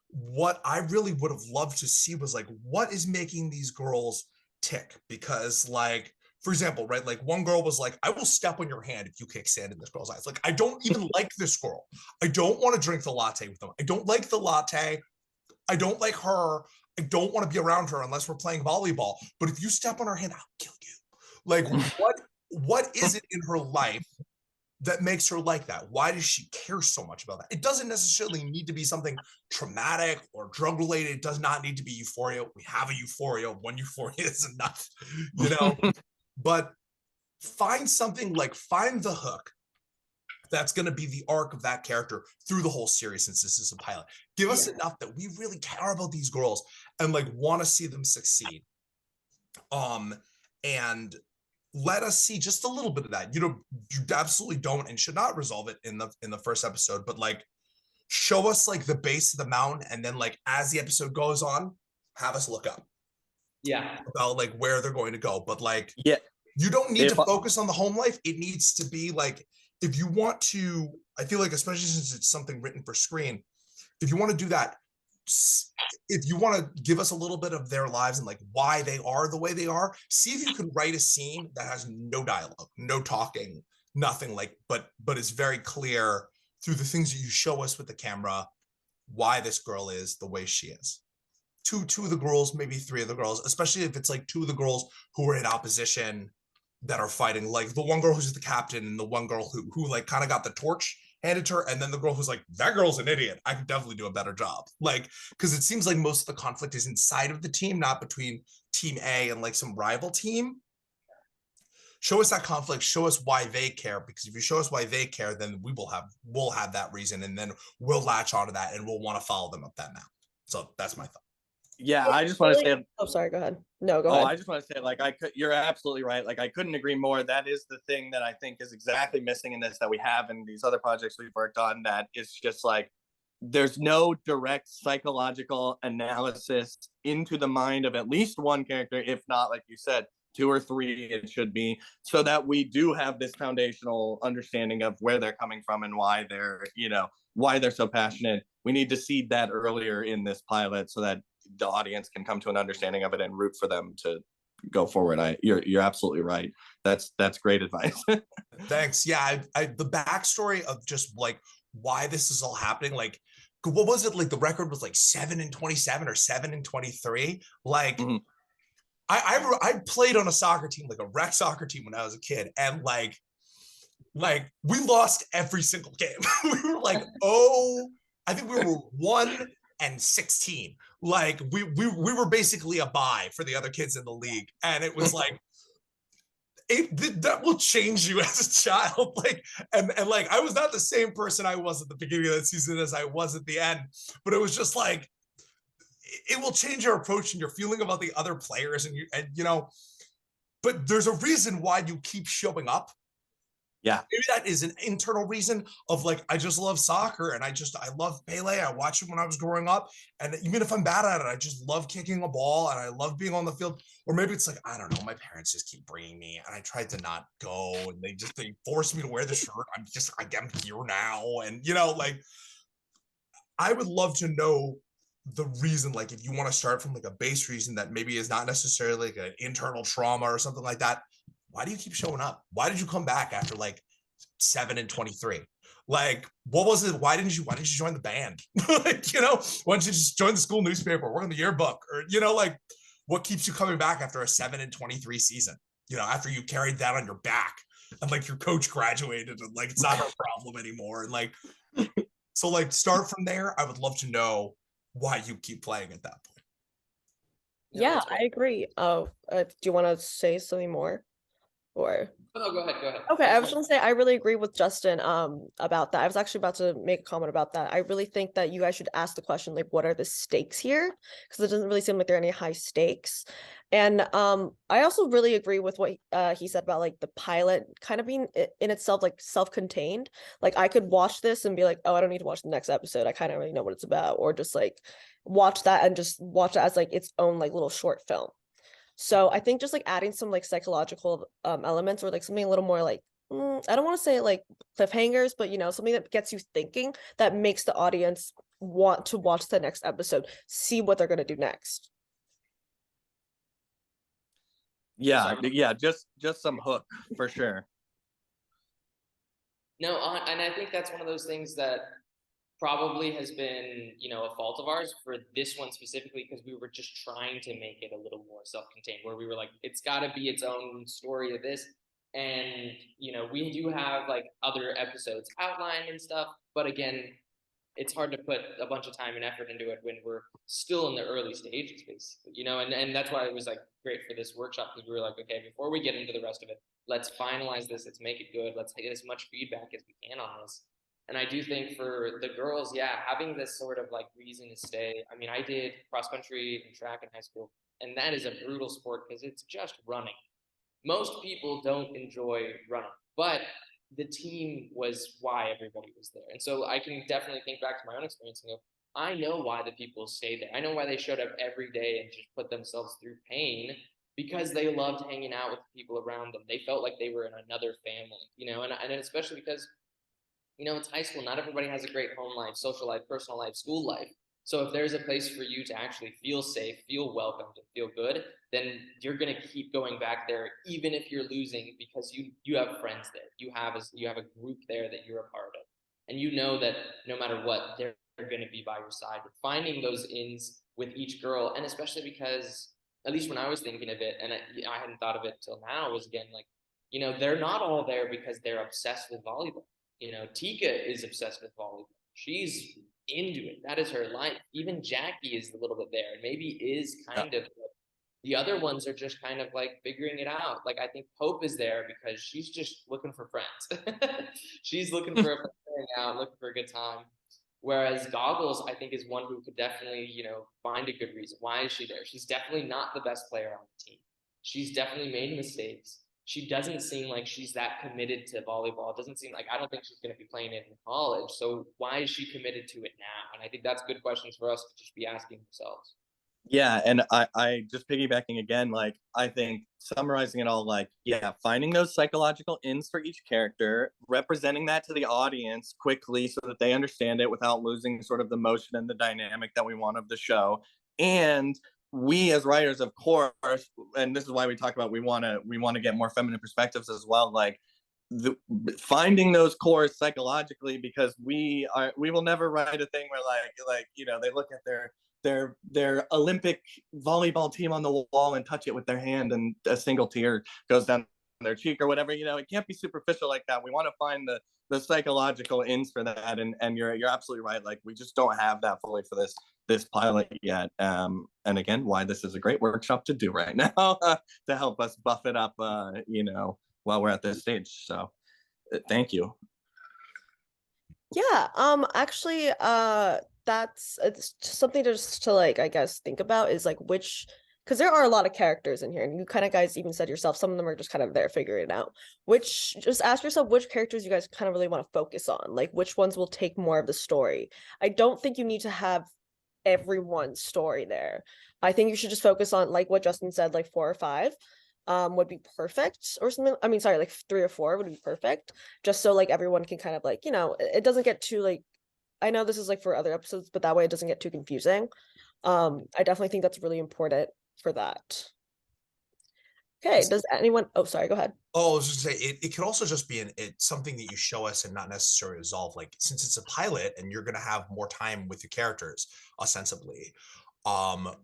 What I really would have loved to see was like, what is making these girls tick? Because like, for example, right, like one girl was like, I will step on your hand if you kick sand in this girl's eyes. Like, I don't even like this girl. I don't want to drink the latte with them. I don't like the latte. I don't like her. I don't want to be around her unless we're playing volleyball. But if you step on her hand, I'll kill you. Like, what is it in her life that makes her like that? Why does she care so much about that? It doesn't necessarily need to be something traumatic or drug related. It does not need to be euphoria. We have a euphoria. One euphoria is enough, you know? But find something like, find the hook that's going to be the arc of that character through the whole series, since this is a pilot. Give us enough that we really care about these girls and like want to see them succeed. And let us see just a little bit of that. You know, you absolutely don't and should not resolve it in the first episode, but like show us like the base of the mountain, and then like as the episode goes on, have us look up. Yeah. About like where they're going to go. But like, you don't need to focus on the home life. It needs to be like, if you want to, I feel like, especially since it's something written for screen, if you want to do that, if you want to give us a little bit of their lives and like why they are the way they are, see if you can write a scene that has no dialogue, no talking, nothing, like, but it's very clear through the things that you show us with the camera, why this girl is the way she is. Two of the girls, maybe 3 of the girls, especially if it's like 2 of the girls who are in opposition that are fighting, like the one girl who's the captain and the one girl who like kind of got the torch handed to her, and then the girl who's like, that girl's an idiot, I could definitely do a better job. Like, because it seems like most of the conflict is inside of the team, not between team A and like some rival team. Show us that conflict, show us why they care, because if you show us why they care, then we'll have that reason, and then we'll latch onto that and we'll want to follow them up that mountain. So that's my thought. Yeah, I just want to say. Oh, sorry. Go ahead. No, go ahead. I just want to say, like, you're absolutely right. Like, I couldn't agree more. That is the thing that I think is exactly missing in this, that we have in these other projects we've worked on. That is just like, there's no direct psychological analysis into the mind of at least one character, if not, like you said, 2 or 3. It should be, so that we do have this foundational understanding of where they're coming from and why they're so passionate. We need to seed that earlier in this pilot so that the audience can come to an understanding of it and root for them to go forward. You're absolutely right. That's great advice. Thanks. Yeah, the backstory of just like why this is all happening. Like, what was it? Like the record was like 7-27 or 7-23. Like, I played on a soccer team, like a rec soccer team, when I was a kid, and like we lost every single game. We were like, I think we were 1-16. Like we were basically a bye for the other kids in the league, and it was like that will change you as a child. Like and like I was not the same person I was at the beginning of that season as I was at the end, but it was just like it will change your approach and your feeling about the other players, and you know. But there's a reason why you keep showing up. Yeah, maybe that is an internal reason of like, I just love soccer and I love Pele. I watched him when I was growing up. And even if I'm bad at it, I just love kicking a ball and I love being on the field. Or maybe it's like, I don't know, my parents just keep bringing me and I tried to not go and they forced me to wear the shirt. I'm here now. And you know, like, I would love to know the reason, like if you want to start from like a base reason that maybe is not necessarily like an internal trauma or something like that. Why do you keep showing up? Why did you come back after like 7-23? Like, what was it? Why didn't you join the band? Like, you know, why don't you just join the school newspaper, work on the yearbook, or, you know, like, what keeps you coming back after a 7-23 season? You know, after you carried that on your back and like your coach graduated and like it's not a problem anymore. And like, so like start from there. I would love to know why you keep playing at that point. Yeah, I agree. Do you want to say something more? Or No, go ahead. okay, I was gonna say I really agree with Justin about that. I was actually about to make a comment about that. I really think that you guys should ask the question, like, what are the stakes here? Because it doesn't really seem like there are any high stakes. And I also really agree with what he said about like the pilot kind of being in itself like self-contained. Like I could watch this and be like, oh, I don't need to watch the next episode. I kind of already know what it's about, or just like watch that and just watch it as like its own like little short film. So I think just like adding some like psychological elements or like something a little more like I don't want to say like cliffhangers, but you know, something that gets you thinking, that makes the audience want to watch the next episode, see what they're going to do next. Yeah, just some hook for sure. No, and I think that's one of those things that probably has been, you know, a fault of ours for this one specifically, because we were just trying to make it a little more self-contained, where we were like, it's got to be its own story of this. And, you know, we do have like other episodes outlined and stuff, but again, it's hard to put a bunch of time and effort into it when we're still in the early stages, basically, you know, and that's why it was like great for this workshop, because we were like, okay, before we get into the rest of it, let's finalize this, let's make it good, let's get as much feedback as we can on this. And I do think for the girls, yeah, having this sort of like reason to stay. I mean, I did cross country and track in high school, and that is a brutal sport because it's just running. Most people don't enjoy running, but the team was why everybody was there. And so I can definitely think back to my own experience and go, I know why the people stayed there. I know why they showed up every day and just put themselves through pain, because they loved hanging out with the people around them. They felt like they were in another family, you know, and especially because, you know, it's high school. Not everybody has a great home life, social life, personal life, school life. So if there's a place for you to actually feel safe, feel welcomed, and feel good, then you're going to keep going back there, even if you're losing, because you have friends there. You have a group there that you're a part of. And you know that no matter what, they're going to be by your side. But finding those ins with each girl, and especially because, at least when I was thinking of it, and I hadn't thought of it till now, was again, like, you know, they're not all there because they're obsessed with volleyball. You know, Tika is obsessed with volleyball. She's into it. That is her life. Even Jackie is a little bit there, and maybe is kind of. The other ones are just kind of like figuring it out. Like I think Pope is there because she's just looking for friends. She's looking for a friend to hang out, looking for a good time. Whereas Goggles, I think, is one who could definitely, you know, find a good reason. Why is she there? She's definitely not the best player on the team. She's definitely made mistakes. She doesn't seem like she's that committed to volleyball. It doesn't seem like, I don't think she's going to be playing it in college. So why is she committed to it now? And I think that's good questions for us to just be asking ourselves. Yeah, and I just piggybacking again, like I think summarizing it all, like, yeah, finding those psychological ins for each character, representing that to the audience quickly so that they understand it without losing sort of the motion and the dynamic that we want of the show. And we as writers, of course, and this is why we talk about we want to get more feminine perspectives as well, like finding those cores psychologically, because we will never write a thing where like you know, they look at their Olympic volleyball team on the wall and touch it with their hand and a single tear goes down their cheek or whatever. You know, it can't be superficial like that. We want to find the psychological ins for that, and you're absolutely right. Like we just don't have that fully for this pilot yet. And again, why this is a great workshop to do right now to help us buff it up, you know, while we're at this stage. So thank you. Yeah, actually, it's just something just to like, I guess, think about is like because there are a lot of characters in here, and you kind of guys even said yourself, some of them are just kind of there figuring it out. Just ask yourself which characters you guys kind of really want to focus on, like which ones will take more of the story. I don't think you need to have everyone's story there. I think you should just focus on, like what Justin said, like 4 or 5. Would be perfect, or something. I mean, sorry, like 3 or 4 would be perfect, just so like everyone can kind of like, you know, it doesn't get too like, I know this is like for other episodes, but that way it doesn't get too confusing. I definitely think that's really important for that. Okay, does anyone, oh, sorry, go ahead. Oh, I was just gonna say it could also just be it's something that you show us and not necessarily resolve. Like since it's a pilot and you're gonna have more time with your characters, ostensibly. You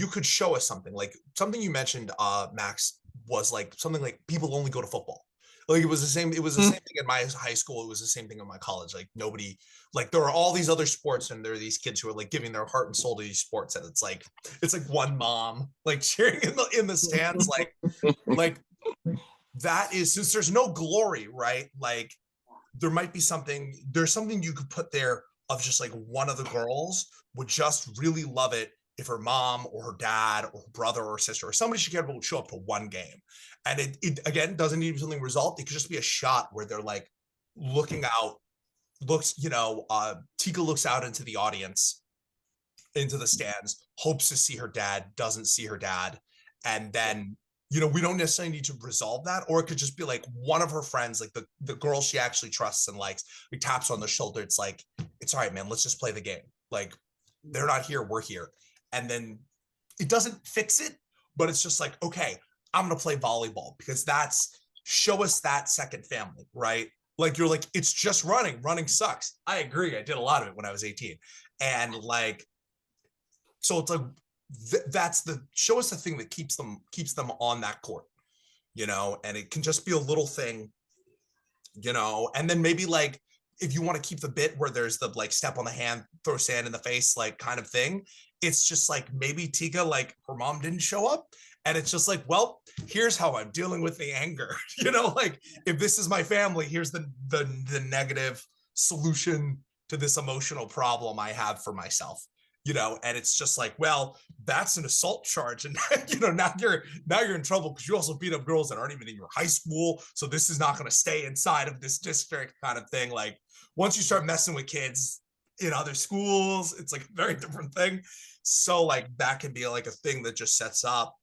could show us something like something you mentioned, Max, was like something like people only go to football. Like it was the same thing in my high school, it was the same thing in my college. Like nobody, like there are all these other sports and there are these kids who are like giving their heart and soul to these sports, and it's like one mom like cheering in the stands, like that is, since there's no glory, right? Like there's something you could put there of just like one of the girls would just really love it if her mom or her dad or her brother or her sister or somebody she cared about would show up to one game. And it again doesn't need to be something result. It could just be a shot where they're like looking out, Tika looks out into the audience, into the stands, hopes to see her dad, doesn't see her dad. And then, we don't necessarily need to resolve that. Or it could just be like one of her friends, like the girl she actually trusts and likes, he taps on the shoulder. It's like, it's all right, man, let's just play the game. Like they're not here, we're here. And then it doesn't fix it, but it's just like, okay, I'm going to play volleyball because show us that second family, right? Like you're like, it's just running sucks. I agree. I did a lot of it when I was 18. And like, so it's like, that's show us the thing that keeps them on that court, and it can just be a little thing, and then maybe like, if you want to keep the bit where there's the like step on the hand, throw sand in the face, like kind of thing, it's just like maybe Tika, like her mom didn't show up. And it's just like, well, here's how I'm dealing with the anger. Like if this is my family, here's the negative solution to this emotional problem I have for myself. And it's just like, well, that's an assault charge. And, now you're in trouble because you also beat up girls that aren't even in your high school. So this is not going to stay inside of this district kind of thing. Like once you start messing with kids in other schools, it's like a very different thing. So like that can be like a thing that just sets up,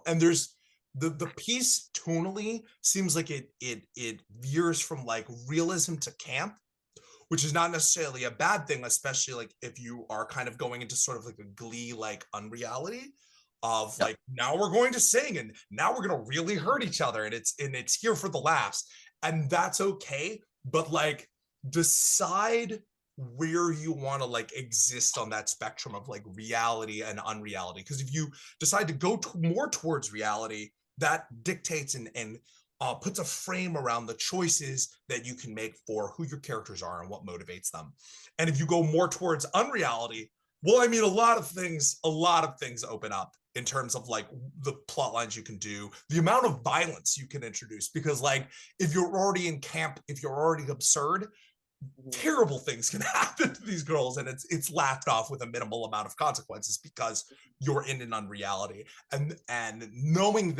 and there's the piece tonally seems like it veers from like realism to camp, which is not necessarily a bad thing, especially like if you are kind of going into sort of like a Glee like unreality of like, now we're going to sing and now we're going to really hurt each other and it's here for the laughs, and that's okay, but like decide where you want to like exist on that spectrum of like reality and unreality, because if you decide to go more towards reality, that dictates and puts a frame around the choices that you can make for who your characters are and what motivates them. And if you go more towards unreality, well, I mean, a lot of things open up in terms of like the plot lines you can do, the amount of violence you can introduce, because like if you're already in camp, if you're already absurd, terrible things can happen to these girls, and it's laughed off with a minimal amount of consequences because you're in an unreality. And knowing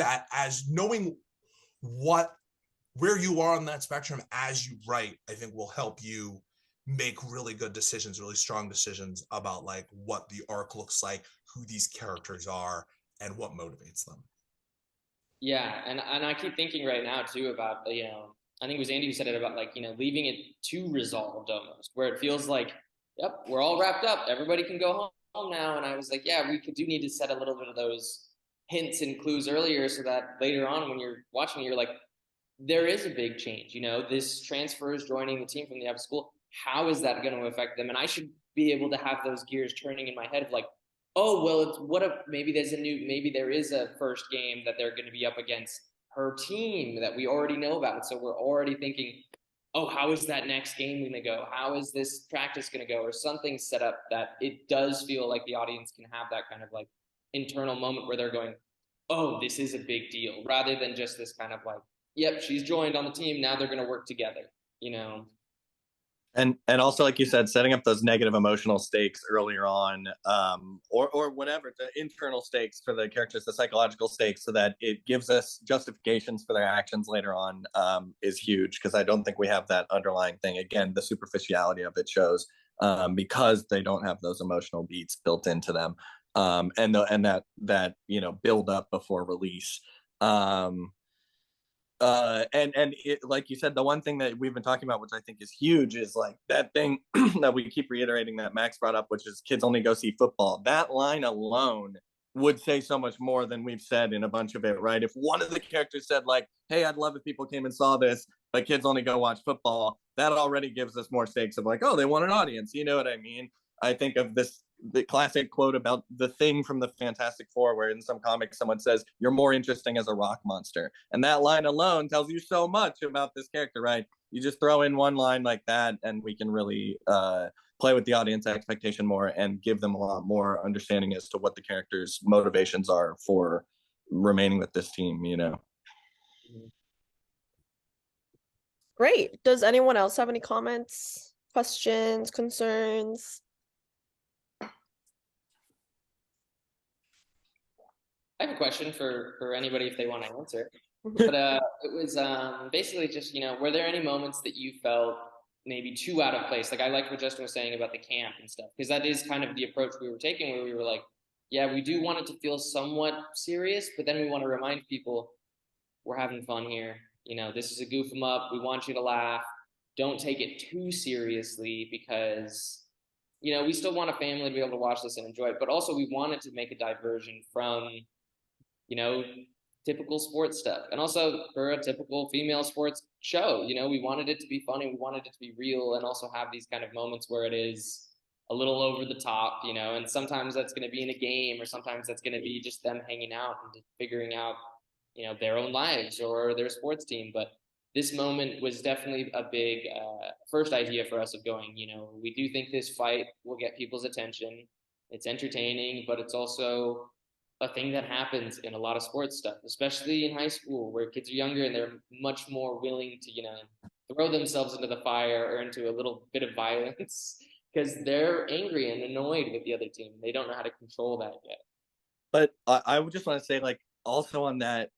where you are on that spectrum as you write, I think will help you make really good decisions, really strong decisions about like what the arc looks like, who these characters are, and what motivates them. Yeah, and I keep thinking right now too about I think it was Andy who said it about like leaving it too resolved almost, where it feels like, yep, we're all wrapped up, everybody can go home now. And I was like, yeah, we do need to set a little bit of those hints and clues earlier so that later on when you're watching, you're like, there is a big change. This transfer is joining the team from the other school. How is that going to affect them? And I should be able to have those gears turning in my head of like, oh, well, what if maybe there is a first game that they're going to be up against her team that we already know about. So we're already thinking, oh, how is that next game going to go? How is this practice going to go? Or something set up that it does feel like the audience can have that kind of like internal moment where they're going, oh, this is a big deal, rather than just this kind of like, yep, she's joined on the team, now they're going to work together, And also, like you said, setting up those negative emotional stakes earlier on, or whatever, the internal stakes for the characters, the psychological stakes, so that it gives us justifications for their actions later on, is huge, because I don't think we have that underlying thing. Again, the superficiality of it shows, because they don't have those emotional beats built into them, and that build up before release. And it, like you said, the one thing that we've been talking about, which I think is huge, is like that thing that we keep reiterating that Max brought up, which is kids only go see football. That line alone would say so much more than we've said in a bunch of it, right? If one of the characters said like, hey, I'd love if people came and saw this, but kids only go watch football, that already gives us more stakes of like, oh, they want an audience. You know what I mean? I think of the classic quote about the Thing from the Fantastic Four, where in some comics someone says, you're more interesting as a rock monster. And that line alone tells you so much about this character, right? You just throw in one line like that and we can really play with the audience expectation more and give them a lot more understanding as to what the characters' motivations are for remaining with this team, you know? Great. Does anyone else have any comments, questions, concerns? I have a question for anybody if they want to answer. But it was basically just, you know, were there any moments that you felt maybe too out of place? Like I like what Justin was saying about the camp and stuff, because that is kind of the approach we were taking, where we were like, yeah, we do want it to feel somewhat serious, but then we want to remind people we're having fun here. You know, this is a goof 'em up. We want you to laugh. Don't take it too seriously, because, you know, we still want a family to be able to watch this and enjoy it, but also we wanted to make a diversion from, you know, typical sports stuff. And also for a typical female sports show, you know, we wanted it to be funny, we wanted it to be real, and also have these kind of moments where it is a little over the top, you know, and sometimes that's going to be in a game, or sometimes that's going to be just them hanging out and just figuring out, you know, their own lives or their sports team. But this moment was definitely a big first idea for us of going, you know, we do think this fight will get people's attention. It's entertaining, but it's also a thing that happens in a lot of sports stuff, especially in high school, where kids are younger and they're much more willing to, you know, throw themselves into the fire or into a little bit of violence because they're angry and annoyed with the other team. They don't know how to control that yet. But I would just want to say, like, also on that,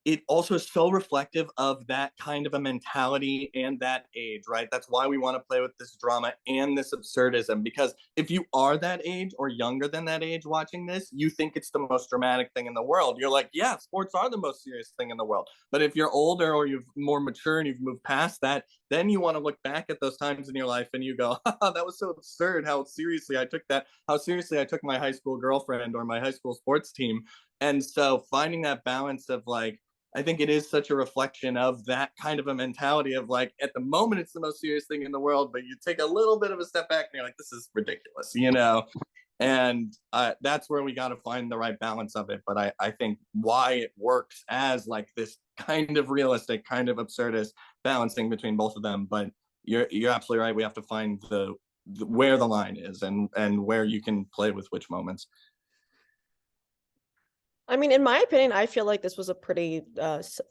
it also is so reflective of that kind of a mentality and that age, right? That's why we want to play with this drama and this absurdism, because if you are that age or younger than that age watching this, you think it's the most dramatic thing in the world. You're like, yeah, sports are the most serious thing in the world. But if you're older or you're more mature and you've moved past that, then you want to look back at those times in your life and you go, that was so absurd how seriously I took that, how seriously I took my high school girlfriend or my high school sports team. And so finding that balance of like, I think it is such a reflection of that kind of a mentality of like, at the moment, it's the most serious thing in the world, but you take a little bit of a step back and you're like, this is ridiculous, you know? And that's where we got to find the right balance of it. But I think why it works as like this kind of realistic, kind of absurdist balancing between both of them. But you're absolutely right. We have to find the where the line is and where you can play with which moments. I mean, in my opinion, I feel like this was a pretty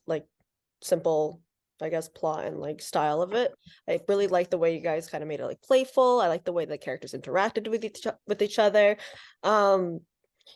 like simple, I guess, plot and like style of it. I really like the way you guys kind of made it like playful. I like the way the characters interacted with each other.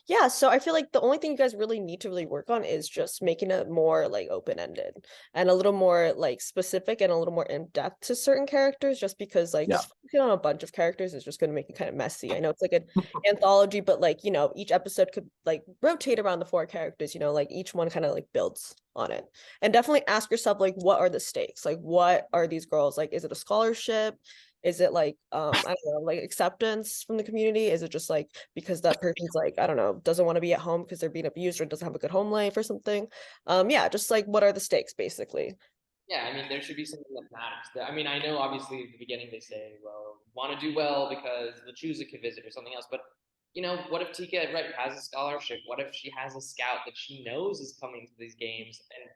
Yeah, so I feel like the only thing you guys really need to really work on is just making it more like open-ended and a little more like specific and a little more in-depth to certain characters, just because like just focusing on a bunch of characters is just going to make it kind of messy. I know it's like an anthology, but like, you know, each episode could like rotate around the 4 characters, you know, like each one kind of like builds on it. And definitely ask yourself, like, what are the stakes? Like, what are these girls? Like, is it a scholarship? Is it like I don't know, like acceptance from the community? Is it just like because that person's like, I don't know, doesn't want to be at home because they're being abused or doesn't have a good home life or something? Yeah, just like what are the stakes basically? Yeah, I mean, there should be something that matters. I mean, I know obviously at the beginning they say, well, want to do well because the Chusa could visit or something else. But, you know, what if Tika, right, has a scholarship? What if she has a scout that she knows is coming to these games and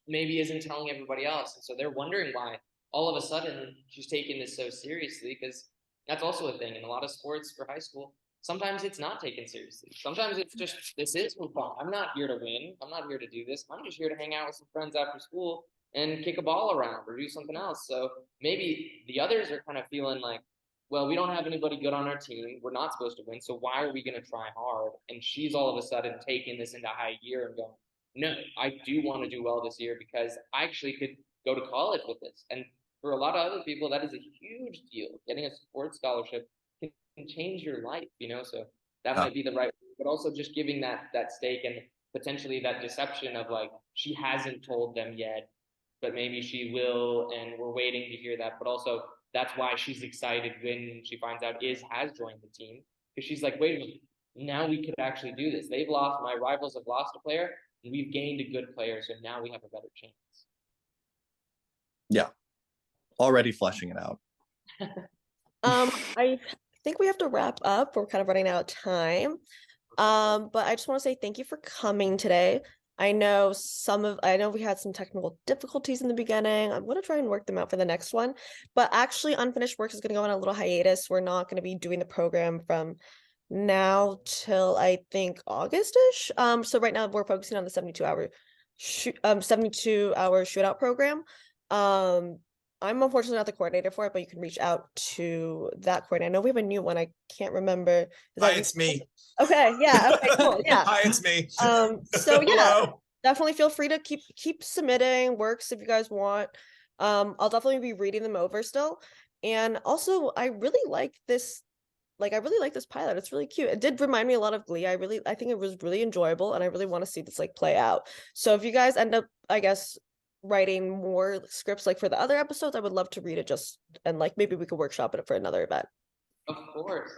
maybe isn't telling everybody else? And so they're wondering why all of a sudden she's taking this so seriously, because that's also a thing in a lot of sports for high school. Sometimes it's not taken seriously. Sometimes it's just, this is for fun. I'm not here to win. I'm not here to do this. I'm just here to hang out with some friends after school and kick a ball around or do something else. So maybe the others are kind of feeling like, well, we don't have anybody good on our team. We're not supposed to win. So why are we going to try hard? And she's all of a sudden taking this into high gear and going, no, I do want to do well this year because I actually could go to college with this. And for a lot of other people, that is a huge deal. Getting a sports scholarship can change your life, you know? So that might be the right, but also just giving that stake and potentially that deception of like, she hasn't told them yet, but maybe she will, and we're waiting to hear that. But also that's why she's excited when she finds out has joined the team, because she's like, wait a minute, now we could actually do this. They've lost, my rivals have lost a player, and we've gained a good player, so now we have a better chance. Yeah, already fleshing it out. I think we have to wrap up. We're kind of running out of time. But I just want to say thank you for coming today. I know we had some technical difficulties in the beginning. I'm going to try and work them out for the next one. But actually, Unfinished Works is going to go on a little hiatus. We're not going to be doing the program from now till I think August-ish. So right now we're focusing on the 72-hour shootout program. I'm unfortunately not the coordinator for it, but you can reach out to that coordinator. I know we have a new one. I can't remember. Hi, it's me. Okay, yeah, okay, cool. Yeah. Hi, it's me. So yeah, Hello. definitely feel free to keep submitting works if you guys want. I'll definitely be reading them over still. And also I really like this pilot. It's really cute. It did remind me a lot of Glee. I think it was really enjoyable, and I really want to see this like play out. So if you guys end up, I guess, writing more scripts like for the other episodes, I would love to read it and like maybe we could workshop it for another event. Of course.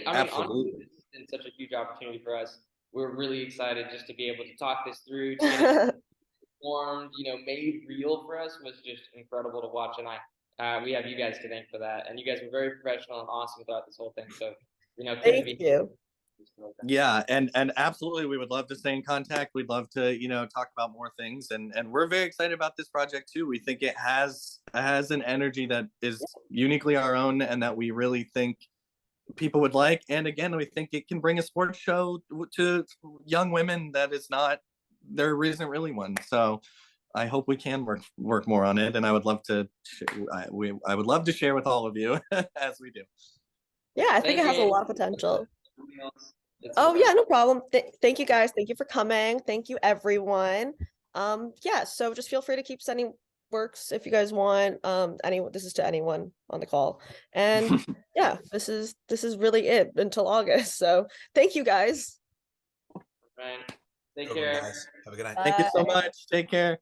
Honestly, this has been such a huge opportunity for us. We're really excited just to be able to talk this through, to get it formed, made real for us was just incredible to watch. And we have you guys to thank for that. And you guys were very professional and awesome throughout this whole thing. So, thank you. Yeah, and absolutely, we would love to stay in contact. We'd love to, talk about more things, and we're very excited about this project too. We think it has an energy that is uniquely our own, and that we really think people would like. And again, we think it can bring a sports show to young women that is not, there isn't really one. So I hope we can work more on it, and I would love to. I would love to share with all of you as we do. Yeah, I think it has a lot of potential. Oh yeah, no problem. Thank you guys. Thank you for coming. Thank you everyone. Yeah, so just feel free to keep sending works if you guys want. This is to anyone on the call. And yeah, this is really it until August. So thank you guys. Right. Take care. Have a good night. Thank you so much. Take care.